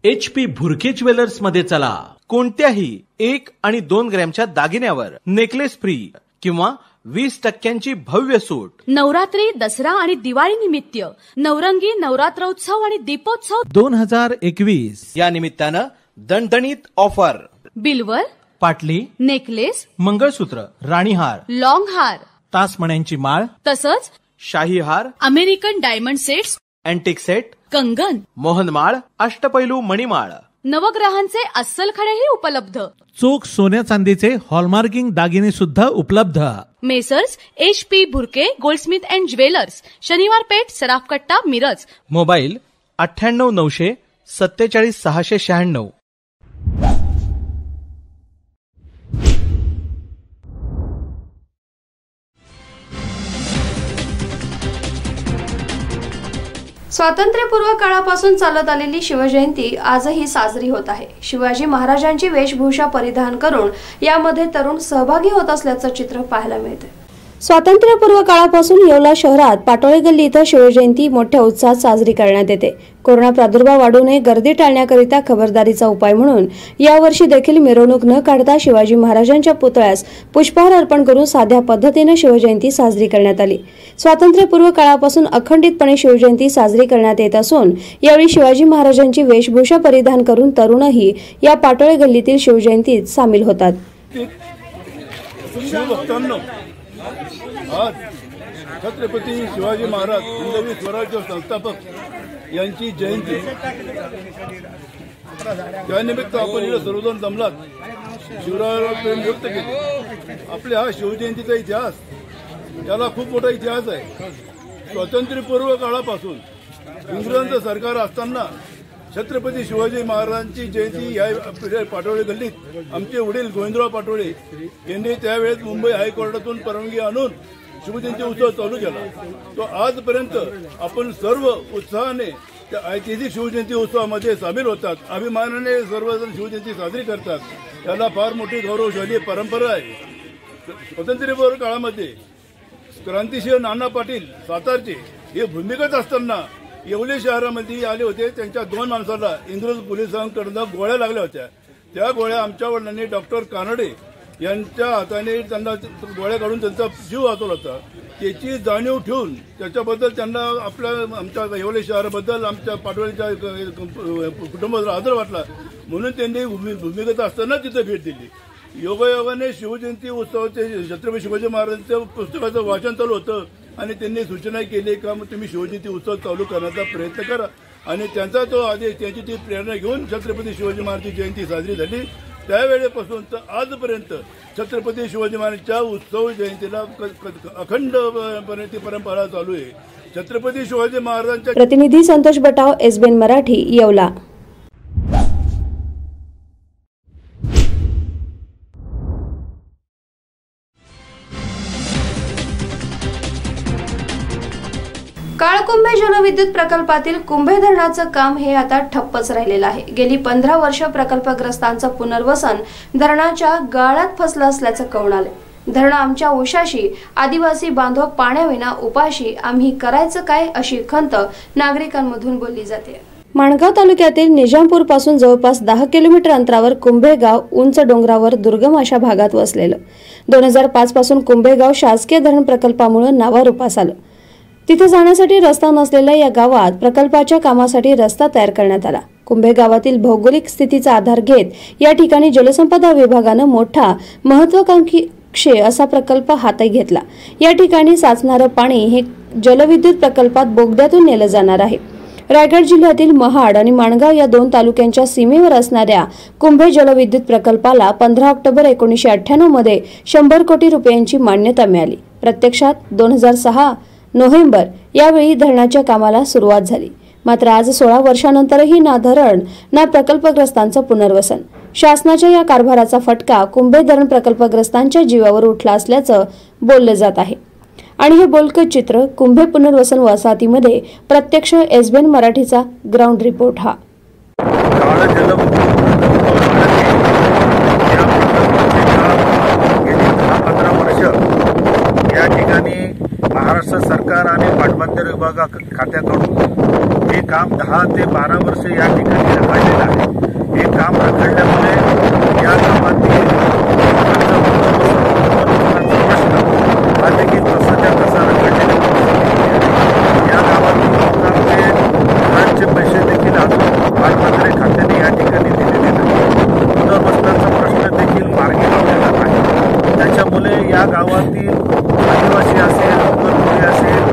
HP भुरके ज्वेलर्स मध्ये चला। कोणत्याही 1 आणि 2 ग्रॅमच्या दागिन्यावर नेकलेस फ्री किंवा 20% भव्य सूट। नवरात्री, दसरा आणि दिवाळी निमित्त नवरंगी नवरात्रोत्सव आणि दीपोत्सव 2021 या निमित्तानं दणदणीत ऑफर। बिल्वर, पाटली, नेकलेस, मंगळसूत्र, राणीहार, लॉंग हार, तासमण्यांची माळ, तसंच शाही हार, American diamond sets, antique set, कंगन, मोहनमाळ, अष्टपैलू मणिमाळ, नवग्रहांचे अस्सल खडेही उपलब्ध। चोख सोन्या चांदीचे हॉलमार्किंग दागिने सुद्धा उपलब्ध। Messrs HP Bhurke Goldsmith and jewellers, शनिवार पेठ, सराफ कट्टा, मिरज। मोबाईल 98 900 47 696। स्वातंत्र्यपूर्व काळापासून चालत आलेली शिवजयंती आजही साजरी होत आहे। शिवाजी महाराजांची वेशभूषा परिधान करून यामध्ये तरुण सहभागी होत असल्याचं चित्र पाहायला मिळते। स्वातंत्र्यपूर्व काळापासून येवला शहरात पाटोळे गल्ली इथं शिवजयंती मोठ्या उत्साहात साजरी करण्यात येते। कोरोना प्रादुर्भाव वाढू नये, गर्दी टाळण्याकरिता खबरदारीचा उपाय म्हणून यावर्षी देखील मिरवणूक न काढता शिवाजी महाराजांच्या पुतळ्यास पुष्पहार अर्पण करून साध्या पद्धतीने शिवजयंती साजरी करण्यात आली। स्वातंत्र्यपूर्व काळापासून अखंडितपणे शिवजयंती साजरी करण्यात येत असून यावेळी शिवाजी महाराजांची वेशभूषा परिधान करून तरुणही या पाटोळे गल्लीतील शिवजयंतीत सामील होतात। आज छत्रपती शिवाजी महाराज हिंदवी स्वराज्य संस्थापक यांची जयंती, त्यानिमित्त आपण इथे सर्वजण जमलात, शिवरायाला प्रेम व्यक्त केले। आपल्या हा शिवजयंतीचा इतिहास, याला खूप मोठा इतिहास आहे। स्वातंत्र्यपूर्व काळापासून इंग्रजांचं सरकार असताना छत्रपती शिवाजी महाराजांची जयंती या पाटोळे गल्लीत आमचे वडील गोविंदराव पाटोळे यांनी त्यावेळेस मुंबई हायकोर्टातून परवानगी आणून शिवजयंती उत्सव चालू केला। तो आजपर्यंत आपण सर्व उत्साहाने त्या ऐतिहासिक शिवजयंती उत्सवामध्ये सामील होतात, अभिमानाने सर्वजण शिवजयंती साजरी करतात। त्याला फार मोठी गौरवशाली परंपरा आहे। स्वातंत्र्यपूर्व काळामध्ये क्रांतिसिंह नाना पाटील सातारचे हे भूमिगत असताना येवले शहरामध्ये आले होते। त्यांच्या 2 माणसाला इंग्रज पोलिसांकडून गोळ्या लागल्या होत्या। त्या गोळ्या आमच्या वडिलांनी डॉक्टर कानडे यांच्या हाताने त्यांना गोळ्या काढून त्यांचा जीव वाचवला होता। त्याची जाणीव ठेवून त्याच्याबद्दल त्यांना आमच्या येवले शहराबद्दल आमच्या पाटोळेच्या कुटुंबाला आदर वाटला, म्हणून त्यांनी भूमिगत असताना तिथे भेट दिली। योगायोगाने शिवजयंती उत्सवाचे छत्रपती शिवाजी महाराजांच्या पुस्तकाचं वाचन चालू होतं आणि त्यांनी सूचना केली का तुम्ही शिवजयंती उत्सव चालू करण्याचा प्रयत्न करा, आणि त्यांचा तो आदेश, त्यांची ती प्रेरणा घेऊन छत्रपती शिवाजी महाराजांची जयंती साजरी झाली। त्यावेळेपासून तर आजपर्यंत छत्रपती शिवाजी महाराजांच्या उत्सव जयंतीला अखंडपणे ती परंपरा चालू आहे। छत्रपती शिवाजी महाराजांच्या प्रतिनिधी संतोष बटाव, SBN मराठी, येवला। काळकुंभे जलविद्युत प्रकल्पातील कुंभे धरणाचं काम हे आता ठप्पच राहिलेलं आहे। गेली 15 वर्ष प्रकल्पग्रस्तांचं पुनर्वसन धरणाच्या गाळात फसलं असल्याचं कळून आलं। धरण आमच्या उशाशी, आदिवासी बांधव पाण्याविना उपाशी, आम्ही करायचं काय अशी खंत नागरिकांमधून बोलली जाते। माणगाव तालुक्यातील निजामपूर पासून जवळपास 10 किलोमीटर अंतरावर कुंभे गाव उंच डोंगरावर दुर्गम अशा भागात वसलेलं। 2005 पासून कुंभे गाव शासकीय धरण प्रकल्पामुळे नावारूपास आलं। तिथे जाण्यासाठी रस्ता नसलेल्या या गावात प्रकल्पाच्या कामासाठी रस्ता तयार करण्यात आला। कुंभे गावातील भौगोलिक स्थितीचा आधार घेत या ठिकाणी जलसंपदा विभागानं मोठा महत्त्वाकांक्षी असा प्रकल्प हाती घेतला। या ठिकाणी साचणारं पाणी हे जलविद्युत प्रकल्पात बोगद्यातून नेलं जाणार आहे। रायगड जिल्ह्यातील महाड आणि माणगाव या 2 तालुक्यांच्या सीमेवर असणाऱ्या कुंभे जलविद्युत प्रकल्पाला 15 ऑक्टोबर 1998 मध्ये 100 कोटी रुपयांची मान्यता मिळाली. प्रत्यक्षात 2006 नोव्हेंबर यावेळी धरणाच्या कामाला सुरुवात झाली. मात्र आज 16 वर्षांनंतरही ना धरण ना प्रकल्पग्रस्तांचं पुनर्वसन. शासनाच्या या कारभाराचा फटका कुंभे धरण प्रकल्पग्रस्तांच्या जीवावर उठला असल्याचं बोललं जात आहे. आणि हे बोलकं चित्र कुंभे पुनर्वसन वसाहतीमध्ये प्रत्यक्ष एसबीएन मराठीचा ग्राउंड रिपोर्ट हा. या ठिकाणी महाराष्ट्र सरकार आणि पाटबंधारे विभाग खात्याकडून हे काम 10 ते 12 वर्ष या ठिकाणी रखडलेलं आहे. हे काम रखडल्यामुळे या गावातील हा देखील तसाच्या तसा रखडलेला या गावातील लोकांचे घरांचे पैसे देखील अजून पाटबंधारे खात्याने या ठिकाणी दिलेले नाही. पुनर्वसनाचा प्रश्न देखील मार्गी लावलेला नाही. त्याच्यामुळे या गावातील आदिवासी असेल, कोळी असेल,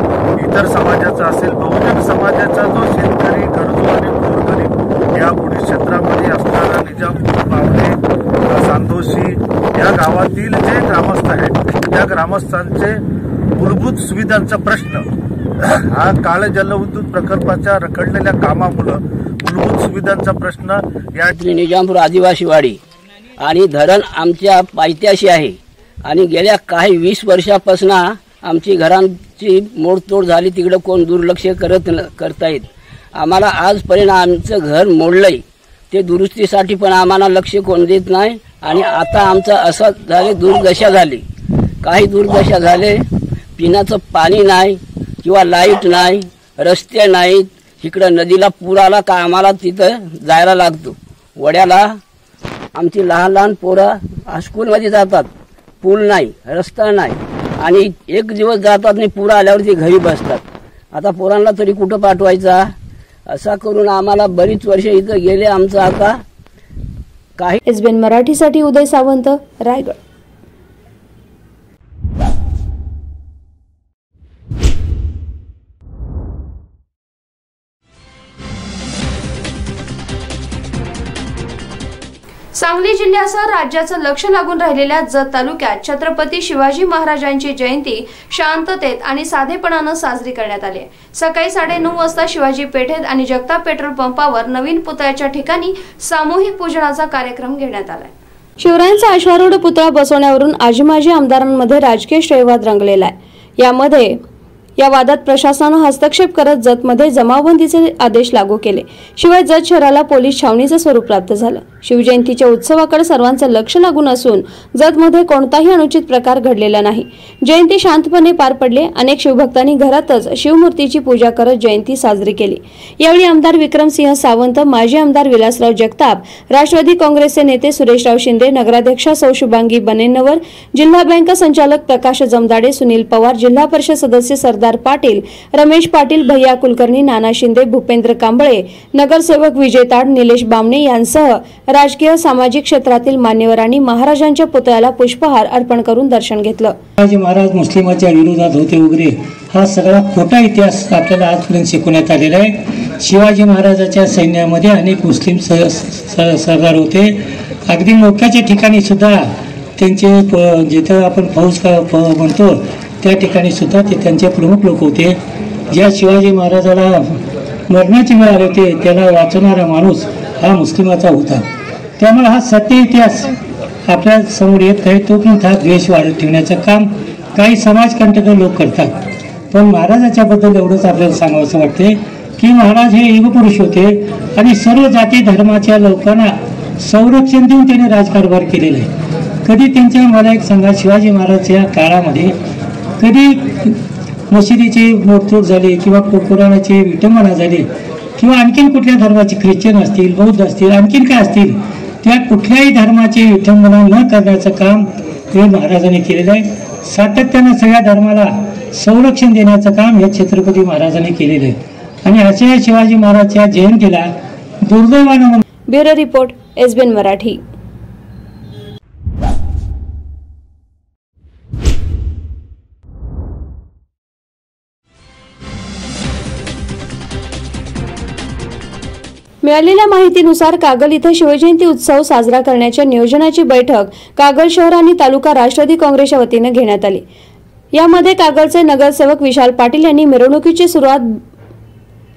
इतर समाजाचा असेल, बहुजन समाजाचा जो शेतकरी, गरजू आणि गोरगरीब या पुढील क्षेत्रामध्ये असणारा निजामपूर, बावले, सांदोशी या गावातील जे ग्रामस्थ आहेत त्या ग्रामस्थांचे मूलभूत सुविधांचा प्रश्न हा काळ जलविद्युत प्रकल्पाच्या रखडलेल्या कामामुळे मूलभूत सुविधांचा प्रश्न या निजामपूर आदिवासीवाडी आणि धरण आमच्या पायथ्याशी आहे आणि गेल्या काही 20 वर्षापासून आमची घरांची मोडतोड झाली. तिकडे कोण दुर्लक्ष करतायत. आम्हाला आजपर्यंत आमचं घर मोडलंय ते दुरुस्तीसाठी पण आम्हाला लक्ष कोण देत नाही. आणि आता आमचं असं झाले दुर्दशा झाली, काही दुर्दशा झाले. पिण्याचं पाणी नाही किंवा लाईट नाही, रस्ते नाहीत. इकडं नदीला पूर आला का आम्हाला तिथं जायला लागतो. वड्याला आमची लहान लहान पोरं हायस्कूलमध्ये जातात, पूल नाही, रस्ता नाही आणि एक दिवस जातात नाही, पूर आल्यावरती घरी बसतात. आता पोरांना तरी कुठं पाठवायचा? असा करून आम्हाला बरीच वर्ष इथं गेले. आमचं आता काही. एसबीएन मराठीसाठी उदय सावंत, रायगड. सांगली जिल्ह्यासह राज्याचं लक्ष लागून राहिलेल्या जत तालुक्यात छत्रपती शिवाजी महाराजांची जयंती शांततेत आणि साधेपणानं साजरी करण्यात आली. सकाळी 9:30 वाजता शिवाजी पेठेत आणि जगताप पेट्रोल पंपावर नवीन पुतळ्याच्या ठिकाणी सामूहिक पूजनाचा कार्यक्रम घेण्यात आलाय. शिवरायांचा अश्वारूढ पुतळा बसवण्यावरून आजी माजी आमदारांमध्ये राजकीय श्रेयवाद रंगलेला आहे. या वादात प्रशासनानं हस्तक्षेप करत जतमध्ये जमावबंदीचे आदेश लागू केले. शिवाय जत शहराला पोलीस छावणीचं स्वरूप प्राप्त झालं. शिवजयंतीच्या उत्सवाकडे सर्वांचं लक्ष लागून असून जतमध्ये कोणताही अनुचित प्रकार घडलेला नाही. जयंती शांतपणे पार पडली. अनेक शिवभक्तांनी घरातच शिवमूर्तीची पूजा करत जयंती साजरी केली. यावेळी आमदार विक्रमसिंह सावंत, माजी आमदार विलासराव जगताप, राष्ट्रवादी काँग्रेसचे नेते सुरेशराव शिंदे, नगराध्यक्षा सौ शुभांगी बनेनवर, जिल्हा बँक संचालक प्रकाश जमदाडे, सुनील पवार, जिल्हा परिषद सदस्य सरदार पाटील, रमेश पाटील, भैया कुलकर्णी, नाना शिंदे, भूपेंद्र कांबळे, नगरसेवक विजय ताड, निलेश बामणे यांसह राजकीय सामाजिक क्षेत्रातील मान्यवरांनी महाराजांच्या पुतळ्याला पुष्पहार अर्पण करून दर्शन घेतलं. शिवाजी महाराज मुस्लिमांच्या विरोधात होते वगैरे हा सगळा खोटा इतिहास आपल्याला आजपर्यंत शिकवण्यात आलेला आहे. शिवाजी महाराजांच्या सैन्यामध्ये अनेक मुस्लिम सरदार होते. अगदी मोक्याच्या ठिकाणी सुद्धा त्यांचे जिथं आपण फौज म्हणतो त्या ठिकाणी सुद्धा ते त्यांचे प्रमुख लोक होते. ज्या शिवाजी महाराजाला मरणाची वेळ आले होते त्याला वाचवणारा माणूस हा मुस्लिमाचा होता. त्यामुळे हा सत्य इतिहास आपल्या समोर येत आहे. तो पण हा द्वेष वाढत ठेवण्याचं काम काही समाजकंटक लोक करतात. पण महाराजाच्या बद्दल एवढंच आपल्याला सांगावंसं वाटते की महाराज हे युगपुरुष होते आणि सर्व जाती धर्माच्या लोकांना संरक्षण देऊन त्यांनी राजकारभार केलेला आहे. कधी त्यांच्या मला एक सांगा, शिवाजी महाराजच्या काळामध्ये कधी मशिदीची मोडतोड झाली किंवा पुराणाची विटंबना झाली किंवा आणखीन कुठल्या धर्माचे, ख्रिश्चन असतील, बौद्ध असतील, आणखीन काय असतील, त्या कुठल्याही धर्माची विटंबना न करण्याचं काम हे महाराजांनी केलेलं आहे. सातत्यानं सगळ्या धर्माला संरक्षण देण्याचं काम या छत्रपती महाराजांनी केलेलं आहे. आणि अशा शिवाजी महाराजच्या जयंतीला दुर्दैवानं. Bureau report, SBN Marathi. मिळालेल्या माहितीनुसार कागल इथं शिवजयंती उत्सव साजरा करण्याच्या नियोजनाची बैठक कागल शहर आणि तालुका राष्ट्रवादी काँग्रेसच्या वतीने घेण्यात आली। यामध्ये कागलचे नगरसेवक विशाल पाटील यांनी मिरवणुकीची सुरुवात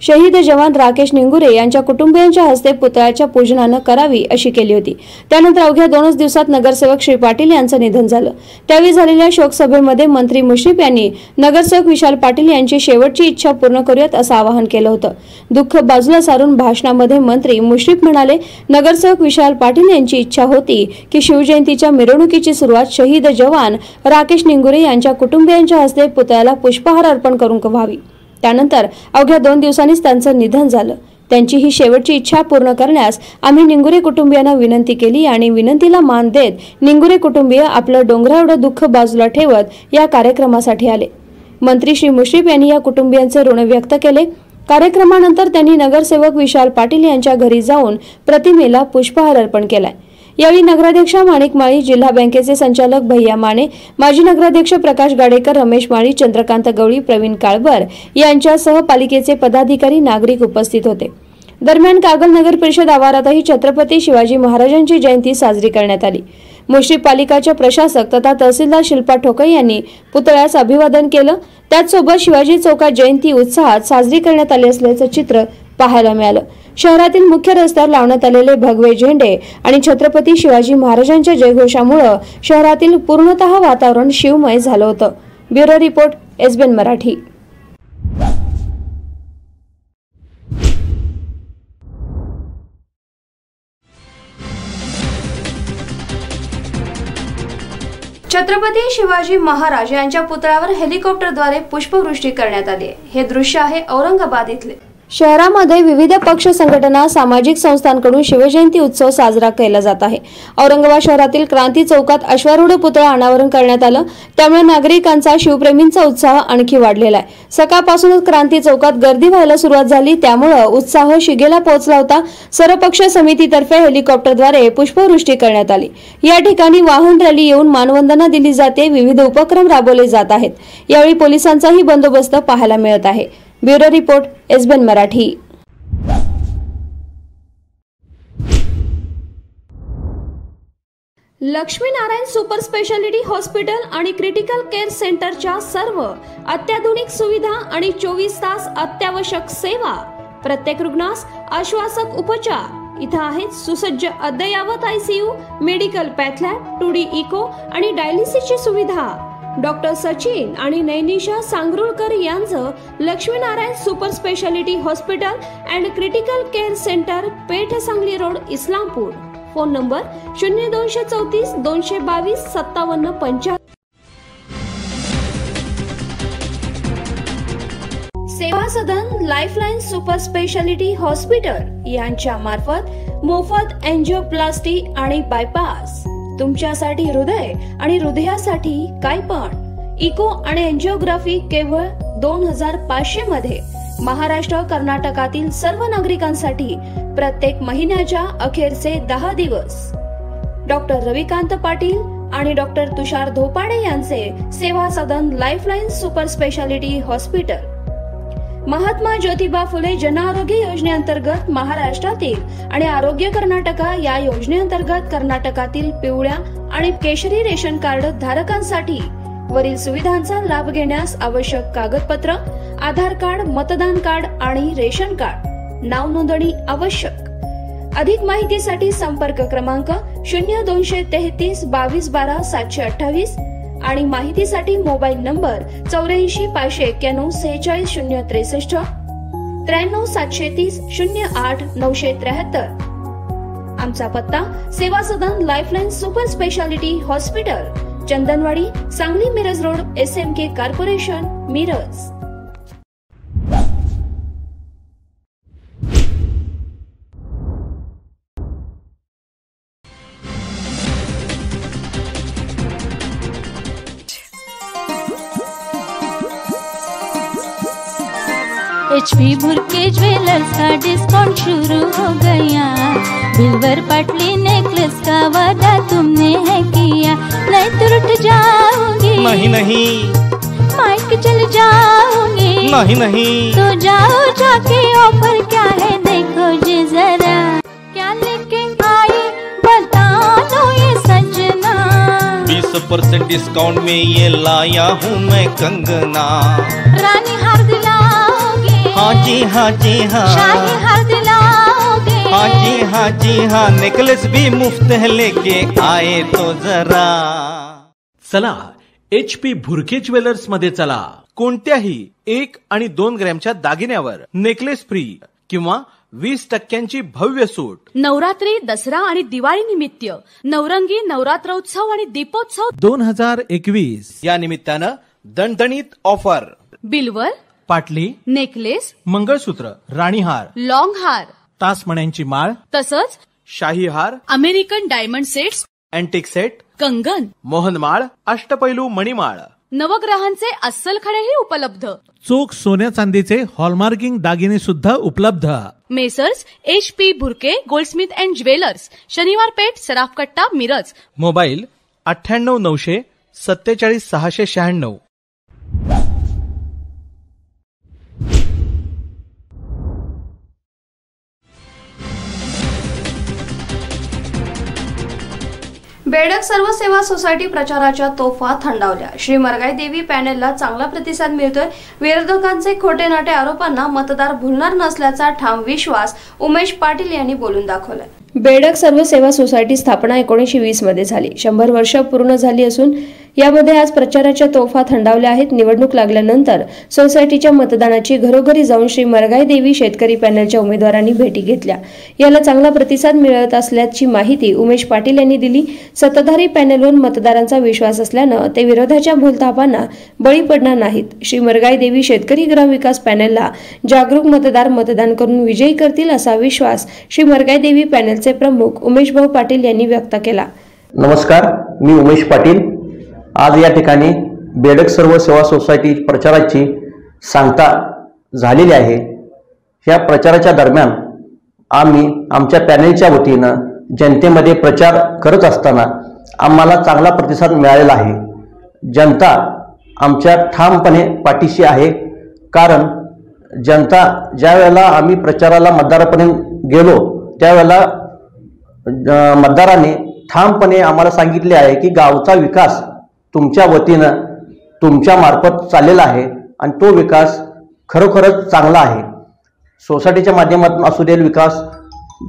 शहीद जवान राकेश निंगुरे यांच्या कुटुंबियांच्या हस्ते पुतळ्याच्या पूजनानं करावी अशी केली होती। त्यानंतर अवघ्या 2 दिवसात नगरसेवक श्री पाटील यांचं निधन झालं। त्यावेळी झालेल्या शोकसभेमध्ये मंत्री मुश्रीफ यांनी नगरसेवक विशाल पाटील यांची शेवटची इच्छा पूर्ण करूयात असं आवाहन केलं होतं। दुःख बाजूला सारून भाषणामध्ये मंत्री मुश्रीफ म्हणाले, नगरसेवक विशाल पाटील यांची इच्छा होती की शिवजयंतीच्या मिरवणुकीची सुरुवात शहीद जवान राकेश निंगुरे यांच्या कुटुंबियांच्या हस्ते पुतळ्याला पुष्पहार अर्पण करून व्हावी। त्यानंतर अवघ्या 2 दिवसांनीच त्यांचं निधन झालं। त्यांची ही शेवटची इच्छा पूर्ण करण्यास आम्ही निंगुरे कुटुंबियांना विनंती केली आणि विनंतीला मान देत निंगुरे कुटुंबीय आपलं डोंगराएवढं दुःख बाजूला ठेवत या कार्यक्रमासाठी आले। मंत्री श्री मुश्रीफ यांनी या कुटुंबियांचे ऋण व्यक्त केले। कार्यक्रमानंतर त्यांनी नगरसेवक विशाल पाटील यांच्या घरी जाऊन प्रतिमेला पुष्पहार अर्पण केलाय। यावेळी नगराध्यक्ष माणिक माळी, जिल्हा बँकेचे संचालक भैया माने, माजी नगराध्यक्ष प्रकाश गाडेकर, रमेश माळी, चंद्रकांत गवळी, प्रवीण काळबर यांच्यासह पालिकेचे पदाधिकारी, नागरिक उपस्थित होते। दरम्यान कागल नगर परिषद आवारातही छत्रपती शिवाजी महाराजांची जयंती साजरी करण्यात आली। मुश्रीफ पालिकाच्या प्रशासक तथा तहसीलदार शिल्पा ठोकळे यांनी पुतळ्यास अभिवादन केलं। त्याचसोबत शिवाजी चौकात जयंती उत्साहात साजरी करण्यात आली असल्याचं चित्र पाहायला मिळालं। शहरातील मुख्य रस्त्यावर लावण्यात आलेले भगवे झेंडे आणि छत्रपती शिवाजी महाराजांच्या जयघोषामुळे शहरातील पूर्णतः वातावरण शिवमय झालं होतं। Bureau report, SBN Marathi. Chhatrapati Shivaji Maharaj यांच्या पुतळ्यावर हेलिकॉप्टरद्वारे पुष्पवृष्टी करण्यात आली। हे दृश्य आहे औरंगाबाद इथले। शहरामध्ये विविध पक्ष संघटना, सामाजिक संस्थांकडून शिवजयंती उत्सव साजरा केला जात आहे। औरंगाबाद शहरातील क्रांती चौकात अश्वारूढ पुतळा अनावरण करण्यात आलं। त्यामुळे नागरिकांचा, शिवप्रेमींचा उत्साह आणखी वाढलेला आहे। सकाळपासूनच क्रांती चौकात गर्दी व्हायला सुरुवात झाली, त्यामुळे उत्साह शिगेला पोहोचला होता। सर्वपक्ष समितीतर्फे हेलिकॉप्टरद्वारे पुष्पवृष्टी करण्यात आली। या ठिकाणी वाहन रॅली येऊन मानवंदना दिली जाते। विविध उपक्रम राबवले जात आहेत। यावेळी पोलिसांचाही बंदोबस्त पाहायला मिळत आहे। Bureau report, SBN Marathi. Laxminarayan super speciality hospital आणि क्रिटिकल केअर सेंटरच्या सर्व अत्याधुनिक सुविधा आणि 24 तास अत्यावश्यक सेवा, प्रत्येक रुग्णास आश्वासक उपचार। इथं आहेत सुसज्ज अद्ययावत ICU, medical path lab, 2D echo आणि डायलिसिसची सुविधा। डॉक्टर सचिन आणि नैनिशा सांगरुळकर यांचं Laxminarayan super speciality hospital and critical care centre, Peth Sangli road, Islampur. Phone number 0234 222 5775। Seva Sadan lifeline super speciality hospital यांच्या मार्फत मोफत एंजिओप्लास्टी आणि बायपास। तुमच्यासाठी हृदय आणि हृदयासाठी काय पण इको आणि एंजिओग्राफी केवळ 2500 मध्ये। महाराष्ट्र, कर्नाटकातील सर्व नागरिकांसाठी प्रत्येक महिन्याच्या अखेरचे 10 दिवस। डॉक्टर रविकांत पाटील आणि डॉक्टर तुषार धोपाडे यांचे Seva Sadan lifeline super speciality hospital Mahatma Jyotiba Phule Jan Arogya योजनेअंतर्गत महाराष्ट्रातील आणि आरोग्य कर्नाटका या योजनेअंतर्गत कर्नाटकातील पिवळ्या आणि केशरी रेशन कार्ड धारकांसाठी वरील सुविधांचा लाभ घेण्यास आवश्यक कागदपत्र, आधार कार्ड, मतदान कार्ड आणि रेशन कार्ड, नाव नोंदणी आवश्यक। अधिक माहितीसाठी संपर्क क्रमांक 0233 22 12 728 आणि माहितीसाठी मोबाईल नंबर 84 591 46 063 93 730 08 973। आमचा पत्ता Seva Sadan lifeline super speciality hospital, Chandanwadi, Sangli Miraj road, SMK corporation, Miraj. HP Bhurke jewellers का डिस्काउंट शुरू हो गया। बिल्वर पटली नेकलेस का वादा तुमने है किया, नहीं तो रुठ जाओगी। नहीं नहीं माइक चल जाओगी। नहीं नहीं तो जाओ जाके ऑफर क्या है देखो जी जरा। 10% डिस्काउंट में ये लाया हूँ मैं कंगना। रानी हार दिलाओगे? हाँ जी हाँ जी हाँ। शाही हार दिलाओगे? हाँ जी हाँ जी हाँ। नेकलेस भी मुफ्त है लेके आए तो जरा। चला HP भुरके ज्वेलर्स मध्ये चला. कोणत्याही 1 आणि 2 ग्रॅमच्या दागिन्यावर नेकलेस फ्री किंवा 20% भव्य सूट. नवरात्री, दसरा आणि दिवाळी निमित्त नवरंगी नवरात्रोत्सव आणि दीपोत्सव 2021 या निमित्तानं दणदणीत ऑफर. बिलवर, पाटली, नेकलेस, मंगळसूत्र, राणीहार, लॉंग हार, तासमण्यांची माळ, तसंच शाही हार, American diamond sets, antique set, कंगन, मोहनमाळ, अष्टपैलू मणिमाळ, नवग्रहांचे अस्सल खडेही उपलब्ध. चोख सोन्या चांदीचे हॉलमार्किंग दागिने सुद्धा उपलब्ध. Messrs HP Bhurke Goldsmith and jewellers, शनिवार पेठ, सराफकट्टा, मिरज. मोबाईल 98 900 47 696. बेडक सर्व सेवा सोसायटी प्रचाराच्या तोफा थंडावल्या. श्री मरगाई देवी पॅनेलला चांगला प्रतिसाद मिळतोय. विरोधकांचे खोटे नाटे आरोपांना मतदार भुलणार नसल्याचा ठाम विश्वास उमेश पाटील यांनी बोलून दाखवलाय. बेडक सर्व सेवा सोसायटी स्थापना 1920 मध्ये झाली. 100 वर्ष पूर्ण झाली असून यामध्ये आज प्रचाराच्या तोफा थंडावल्या आहेत. निवडणूक लागल्यानंतर सोसायटीच्या मतदानाची घरोघरी जाऊन श्री मरगाई देवी शेतकरी पॅनलच्या उमेदवारांनी भेटी घेतल्या. याला चांगला प्रतिसाद मिळत असल्याची माहिती उमेश पाटील यांनी दिली. सत्ताधारी पॅनलवरून मतदारांचा विश्वास असल्यानं ते विरोधाच्या भूलथापांना बळी पडणार नाहीत. श्री मरगाई देवी शेतकरी ग्रामविकास पॅनलला जागरूक मतदार मतदान करून विजयी करतील असा विश्वास श्री मरगाई देवी पॅनलचे प्रमुख उमेश भाऊ पाटील यांनी व्यक्त केला. नमस्कार, मी उमेश पाटील. आज या ठिकाणी बेडक सर्व सेवा सोसायटी प्रचाराची सांगता झालेली आहे. ह्या प्रचाराच्या दरम्यान आम्ही आमच्या पॅनेलच्या वतीनं जनतेमध्ये प्रचार करत असताना आम्हाला चांगला प्रतिसाद मिळालेला आहे. जनता आमच्या ठामपणे पाठीशी आहे. कारण जनता ज्या वेळेला आम्ही प्रचाराला मतदारापर्यंत गेलो त्यावेळेला मतदारांनी ठामपणे आम्हाला सांगितले आहे की गावचा विकास तुमच्या वतीनं तुमच्या मार्फत चाललेला आहे आणि तो विकास खरोखरच चांगला आहे. सोसायटीच्या माध्यमातून असू देईल विकास,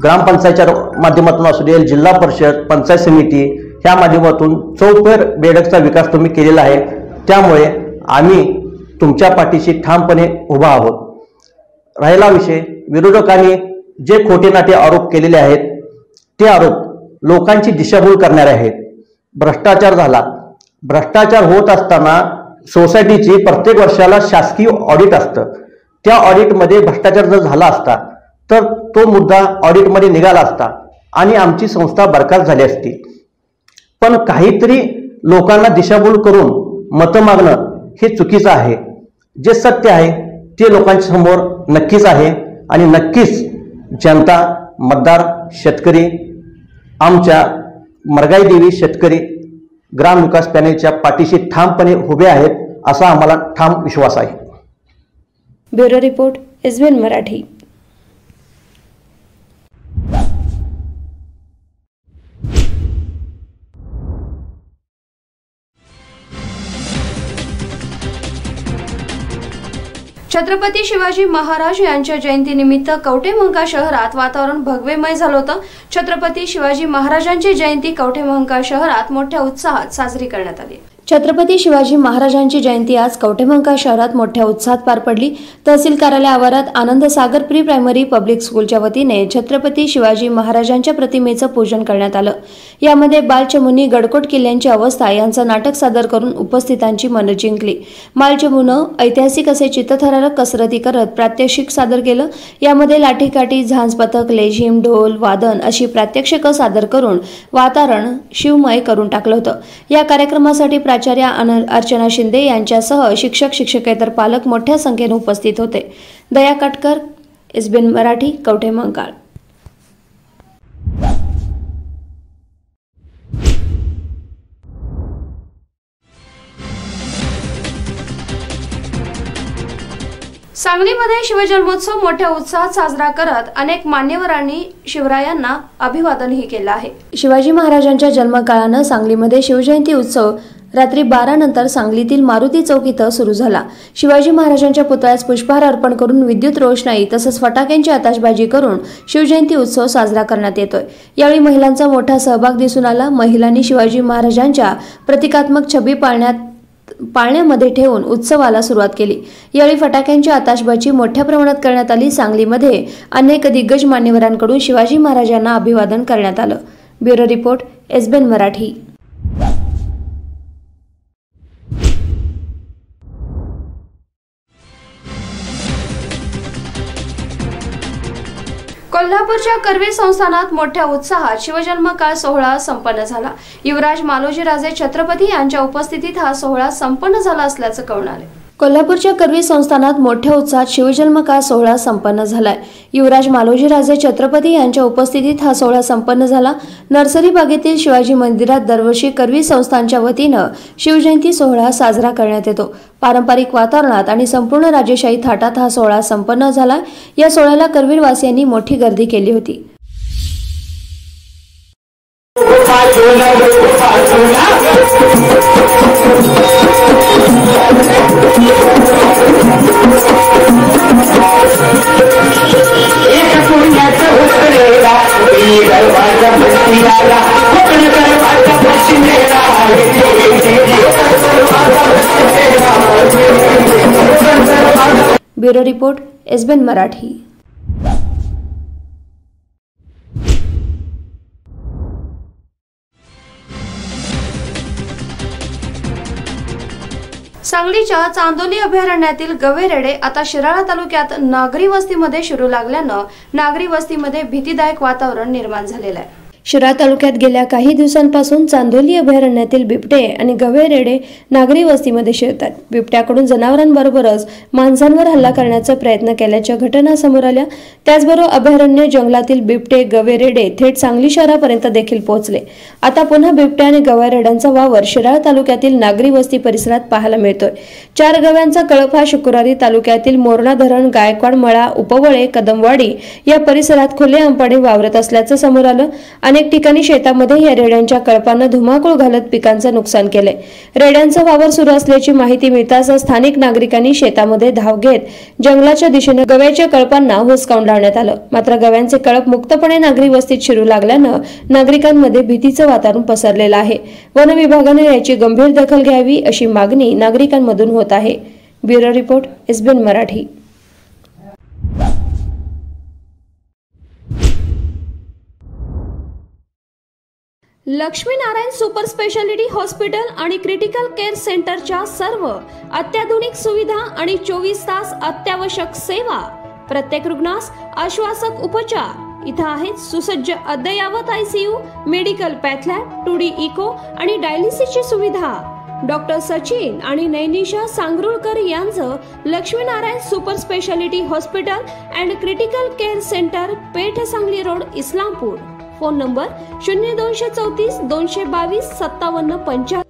ग्रामपंचायतच्या माध्यमातून असू देईल, जिल्हा परिषद, पंचायत समिती ह्या माध्यमातून चौफेर बेडकचा विकास तुम्ही केलेला आहे. त्यामुळे आम्ही तुमच्या पाठीशी ठामपणे उभा आहोत. राहिला विषय, विरोधकांनी जे खोटे नाटे आरोप केलेले आहेत ते आरोप लोकांची दिशाभूल करणारे आहेत. भ्रष्टाचार झाला. भ्रष्टाचार होत असताना सोसायटीची प्रत्येक वर्षाला शासकीय ऑडिट असतं. त्या ऑडिटमध्ये भ्रष्टाचार जर झाला असता तर तो मुद्दा ऑडिटमध्ये निघाला असता आणि आमची संस्था बरखास्त झाली असती. पण काहीतरी लोकांना दिशाभूल करून मतं मागणं हे चुकीचं आहे. जे सत्य आहे ते लोकांच्या समोर नक्कीच आहे आणि नक्कीच जनता, मतदार, शेतकरी आमच्या मरगाई देवी शेतकरी ग्रामविकास पॅनेलच्या पाठीशी ठामपणे उभे आहेत असा आम्हाला ठाम विश्वास आहे. Bureau report, SBN Marathi. Chhatrapati Shivaji Maharaj यांच्या जयंतीनिमित्त कवठेमहांकाळ शहरात वातावरण भगवेमय झालं होतं. छत्रपती शिवाजी महाराजांची जयंती कवठेमहांकाळ शहरात मोठ्या उत्साहात साजरी करण्यात आली. छत्रपती शिवाजी महाराजांची जयंती आज कवठेमहांकाळ शहरात मोठ्या उत्साहात पार पडली. तहसील कार्यालय आवारात Anand Sagar pre primary public स्कूलच्या वतीने छत्रपती शिवाजी महाराजांच्या प्रतिमेचं पूजन करण्यात आलं. यामध्ये बालचमूंनी गडकोट किल्ल्यांची अवस्था यांचं नाटक सादर करून उपस्थितांची मनं जिंकली. बालचमूनं ऐतिहासिक असे चित्तथरारक कसरती करत प्रात्यक्षिक सादर केलं. यामध्ये लाठीकाठी, झांज पथक, लेझिम, ढोल वादन अशी प्रात्यक्षिकं सादर करून वातावरण शिवमय करून टाकलं होतं. या कार्यक्रमासाठी प्राचार्य अर्चना शिंदे यांच्यासह शिक्षक, शिक्षकेतर पालक मोठ्या संख्येने उपस्थित होते. दया काटकर, SBN मराठी, कवठेमहांकाळ. सांगलीमध्ये शिवजन्मोत्सव मोठ्या उत्साहात साजरा करत अनेक मान्यवरांनी शिवरायांना अभिवादनही केलं आहे। शिवाजी महाराजांच्या जन्मकाळानं सांगलीमध्ये शिवजयंती उत्सव रात्री 12 नंतर सांगलीतील मारुती चौक इथं सुरू झाला। शिवाजी महाराजांच्या पुतळ्यास पुष्पहार अर्पण करून विद्युत रोषणाई तसंच फटाक्यांची आताशबाजी करून शिवजयंती उत्सव साजरा करण्यात येतोय। यावेळी महिलांचा मोठा सहभाग दिसून आला। महिलांनी शिवाजी महाराजांच्या प्रतिकात्मक छबी पाळण्यामध्ये ठेवून उत्सवाला सुरुवात केली। यावेळी फटाक्यांची आताशबाजी मोठ्या प्रमाणात करण्यात आली। सांगलीमध्ये अनेक दिग्गज मान्यवरांकडून शिवाजी महाराजांना अभिवादन करण्यात आलं। Bureau report SBN Marathi. कोल्हापूरच्या कर्वे संस्थानात मोठ्या उत्साहात शिवजन्मकाळ सोहळा संपन्न झाला। युवराज मालोजीराजे छत्रपती यांच्या उपस्थितीत हा सोहळा संपन्न झाला असल्याचं कळून आले। कोल्हापूरच्या कर्वे संस्थानात मोठ्या उत्साहात शिवजन्मकाळ सोहळा संपन्न झालाय। युवराज मालोजीराजे छत्रपती यांच्या उपस्थितीत हा सोहळा संपन्न झाला। नर्सरी बागेतील शिवाजी मंदिरात दरवर्षी कर्वे संस्थानच्या वतीनं शिवजयंती सोहळा साजरा करण्यात येतो। पारंपरिक वातावरणात आणि संपूर्ण राजेशाही थाटात हा सोहळा संपन्न झाला। या सोहळ्याला करवीरवासियांनी मोठी गर्दी केली होती। Bureau report SBN Marathi. सांगलीच्या चांदोली अभयारण्यातील गवेरेडे आता शिराळा तालुक्यात नागरी वस्तीमध्ये शिरू लागल्यानं नागरी वस्तीमध्ये भीतीदायक वातावरण निर्माण झालेलं आहे। शिराळा तालुक्यात गेल्या काही दिवसांपासून चांदोली अभयारण्यातील बिबटे आणि गवेरेडे नागरी वस्तीमध्ये शिरतात। बिबट्याकडून जनावरांबरोबरच माणसांवर हल्ला करण्याचा प्रयत्न केल्याच्या घटना समोर आल्या। त्याचबरोबर अभयारण्य जंगलातील बिबटे गवेरेडे थेट सांगली शहरापर्यंत देखील पोहोचले। आता पुन्हा बिबटे आणि गवेरेड्यांचा वावर शिराळा तालुक्यातील नागरी वस्ती परिसरात पाहायला मिळतोय। 4 गव्यांचा कळप हा शुक्रवारी तालुक्यातील मोरणा धरण, गायकवाड मळा, उपवळे, कदमवाडी या परिसरात खुलेआमपणे वावरत असल्याचं समोर आलं। अनेक ठिकाणी शेतामध्ये या रेड्यांच्या कळपानं धुमाकूळ घालत पिकांचं नुकसान केलंय। रेड्यांचा वावर सुरू असल्याची माहिती मिळताच स्थानिक नागरिकांनी शेतामध्ये धाव घेत जंगलाच्या दिशेने गव्याच्या कळपांना हुसकावून लावण्यात आलं। मात्र गव्यांचे कळप मुक्तपणे नागरी वस्तीत शिरू लागल्यानं नागरिकांमध्ये भीतीचं वातावरण पसरलेलं आहे। वन विभागाने याची गंभीर दखल घ्यावी अशी मागणी नागरिकांमधून होत आहे। Bureau report SBN Marathi. Laxminarayan super speciality hospital आणि क्रिटिकल केअर सेंटरच्या सर्व अत्याधुनिक सुविधा आणि 24 तास अत्यावश्यक सेवा, प्रत्येक रुग्णास आश्वासक उपचार। इथं आहेत सुसज्ज अद्ययावत ICU, medical path lab, 2D echo आणि डायलिसिसची सुविधा। डॉक्टर सचिन आणि नैनिशा सांगरुळकर यांचं Laxminarayan super speciality hospital and critical care centre, Peth Sangli road, Islampur. Phone number 0234 222 5775।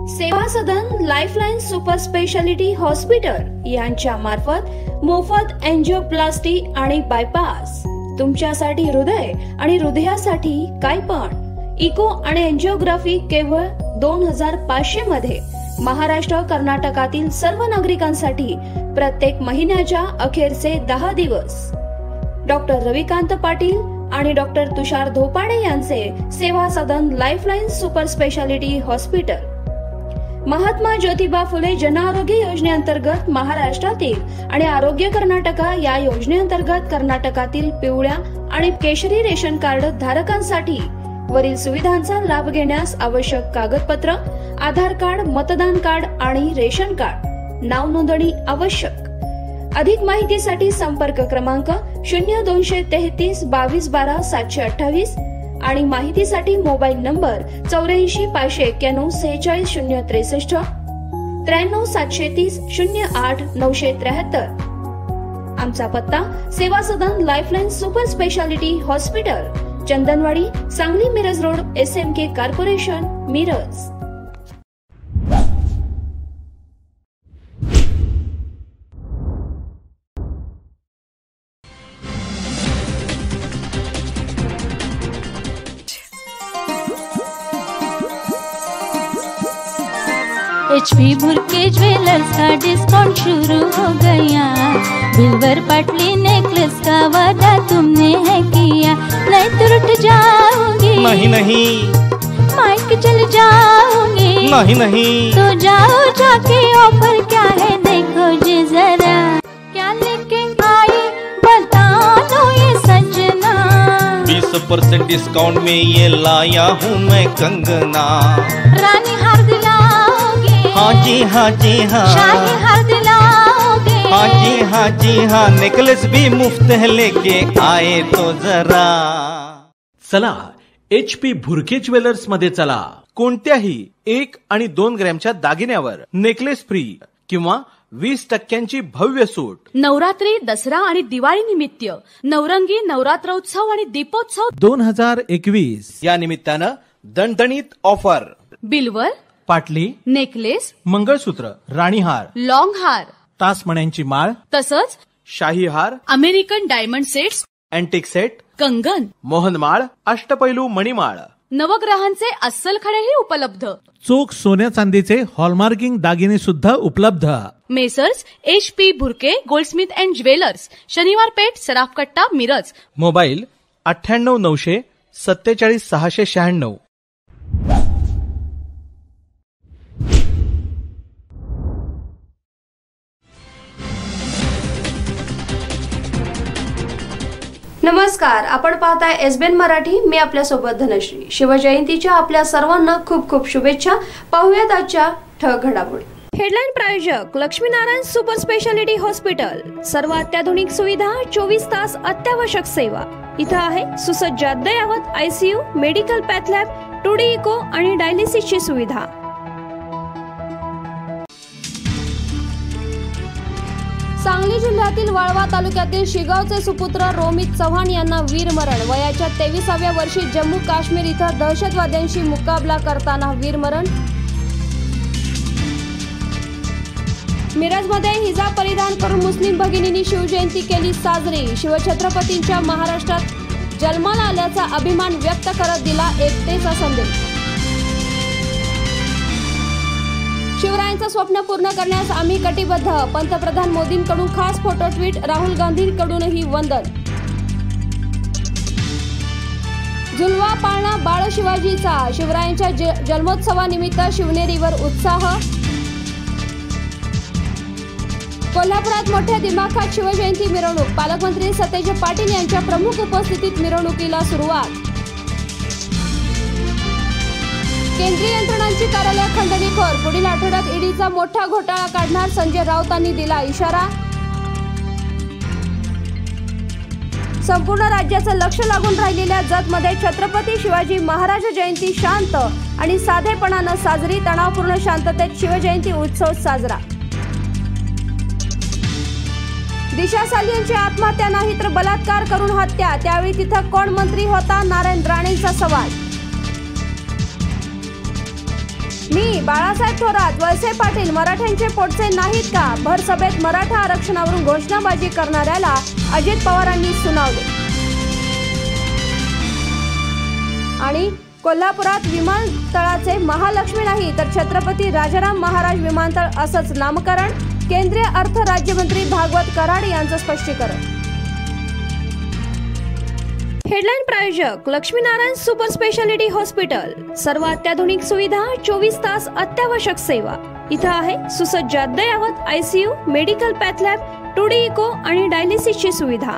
Seva Sadan lifeline super speciality hospital यांच्या मार्फत मोफत एंजिओप्लास्टी आणि बायपास, तुमच्यासाठी हृदय आणि हृदयासाठी काय पण इको आणि एंजिओग्राफी केवळ 2500 मध्ये। महाराष्ट्र कर्नाटकातील सर्व नागरिकांसाठी प्रत्येक महिन्याच्या अखेरचे 10 दिवस। डॉक्टर रविकांत पाटील आणि डॉक्टर तुषार धोपाडे यांचे Seva Sadan lifeline super speciality hospital, Mahatma Jyotiba Phule Jan Arogya योजनेअंतर्गत महाराष्ट्रातील आणि आरोग्य कर्नाटका या योजनेअंतर्गत कर्नाटकातील पिवळ्या आणि केशरी रेशन कार्ड धारकांसाठी वरील सुविधांचा लाभ घेण्यास आवश्यक कागदपत्र, आधार कार्ड, मतदान कार्ड आणि रेशन कार्ड, नाव नोंदणी आवश्यक। अधिक माहितीसाठी संपर्क क्रमांक 0233 22 12 728 आणि माहितीसाठी मोबाईल नंबर 84 591 46 063 93 730 08 973। आमचा पत्ता Seva Sadan lifeline super speciality hospital, Chandanwadi, Sangli Miraj road, SMK corporation, Miraj. HP Bhurke jewellers का डिस्काउंट शुरू हो गया। बिल्वर पटली नेकलेस का वादा तुमने है किया, नहीं तो रुठ जाओगी। नहीं नहीं माइक चल जाओगी। नहीं नहीं तो जाओ जाके ऑफर क्या है देखो जी जरा, क्या लेके आई बता दो ये सजना। 20% डिस्काउंट में ये लाया हूँ मैं कंगना। रानी हार दिलाओगे। हाँ जी हाँ जी हाँ। शाही हार दिलाओगे। हाँ जी हाँ जी हाँ। नेकलेस भी मुफ्त है लेके आए तो जरा। चला HP भुरके ज्वेलर्स मध्ये चला। कोणत्याही 1 आणि 2 ग्रॅमच्या दागिन्यावर नेकलेस फ्री किंवा 20% भव्य सूट। नवरात्री, दसरा आणि दिवाळी निमित्त नवरंगी नवरात्रोत्सव आणि दीपोत्सव 2021 या निमित्तानं दणदणीत ऑफर। बिल्वर, पाटली, नेकलेस, मंगळसूत्र, राणीहार, लॉंग हार, तासमण्यांची माळ, तसंच शाही हार, American diamond sets, antique set, कंगन, मोहनमाळ, अष्टपैलू मणिमाळ, नवग्रहांचे अस्सल खडेही उपलब्ध। चोख सोन्या चांदीचे हॉलमार्किंग दागिने सुद्धा उपलब्ध। Messrs HP Bhurke Goldsmith and jewellers, शनिवार पेठ, सराफ कट्टा, मिरज। मोबाईल 98 900 47 696। नमस्कार, आपण पाहताय SBN मराठी। मी आपल्यासोबत धनश्री। शिवजयंतीच्या आपल्या सर्वांना खूप खूप शुभेच्छा। पाहूयात आजच्या ठळक घडामोडी। हेडलाईन प्रायोजक लक्ष्मीनारायण सुपर स्पेशालिटी हॉस्पिटल, सर्व अत्याधुनिक सुविधा, 24 तास अत्यावश्यक सेवा। इथं आहे सुसज्ज अद्ययावत ICU, medical path lab, 2D echo आणि डायलिसिसची सुविधा। सांगली जिल्ह्यातील वाळवा तालुक्यातील शिगावचे सुपुत्र रोमित चव्हाण यांना वीरमरण। वयाच्या 23व्या वर्षी जम्मू काश्मीर इथं दहशतवाद्यांशी मुकाबला करताना वीरमरण। मिरजमध्ये हिजाब परिधान करून मुस्लिम भगिनींनी शिवजयंती केली साजरी। शिवछत्रपतींच्या महाराष्ट्रात जन्माला आल्याचा अभिमान व्यक्त करत दिला एकतेचा संदेश। शिवरायांचं स्वप्न पूर्ण करण्यास आम्ही कटिबद्ध, पंतप्रधान मोदींकडून खास फोटो ट्विट, राहुल गांधींकडूनही वंदन। झुलवा पाळणा बाळ शिवाजीचा, शिवरायांच्या जन्मोत्सवानिमित्त शिवनेरीवर उत्साह। कोल्हापुरात मोठ्या दिमाखात शिवजयंती मिरवणूक, पालकमंत्री सतेज पाटील यांच्या प्रमुख उपस्थितीत मिरवणुकीला सुरुवात। केंद्रीय यंत्रणांची कार्यालय खंडणीखोर, पुढील आठवड्यात ईडीचा मोठा घोटाळा काढणार, संजय राऊतांनी दिला इशारा। संपूर्ण राज्याचं लक्ष लागून राहिलेल्या जतमध्ये छत्रपती शिवाजी महाराज जयंती शांत आणि साधेपणानं साजरी, तणावपूर्ण शांततेत शिवजयंती उत्सव साजरा। दिशा सालियनची आत्महत्या नाही तर बलात्कार करून हत्या, त्यावेळी तिथं कोण मंत्री होता, नारायण राणेंचा सवाल। मी बाळासाहेब थोरात, वळसे पाटील मराठ्यांचे पोटचे नाहीत का, भर सभेत मराठा आरक्षणावरून घोषणाबाजी करणाऱ्याला अजित पवारांनी सुनावले। आणि कोल्हापुरात विमानतळाचे महालक्ष्मी नाही तर छत्रपती राजाराम महाराज विमानतळ असंच नामकरण, केंद्रीय अर्थ राज्यमंत्री भागवत कराड यांचं स्पष्टीकरण। हेडलाईन प्रायोजक लक्ष्मीनारायण सुपर स्पेशालिटी हॉस्पिटल, सर्व अत्याधुनिक सुविधा, 24 तास अत्यावश्यक सेवा। इथं आहे सुसज्ज अद्ययावत ICU, medical path lab, 2D echo आणि डायलिसिसची सुविधा।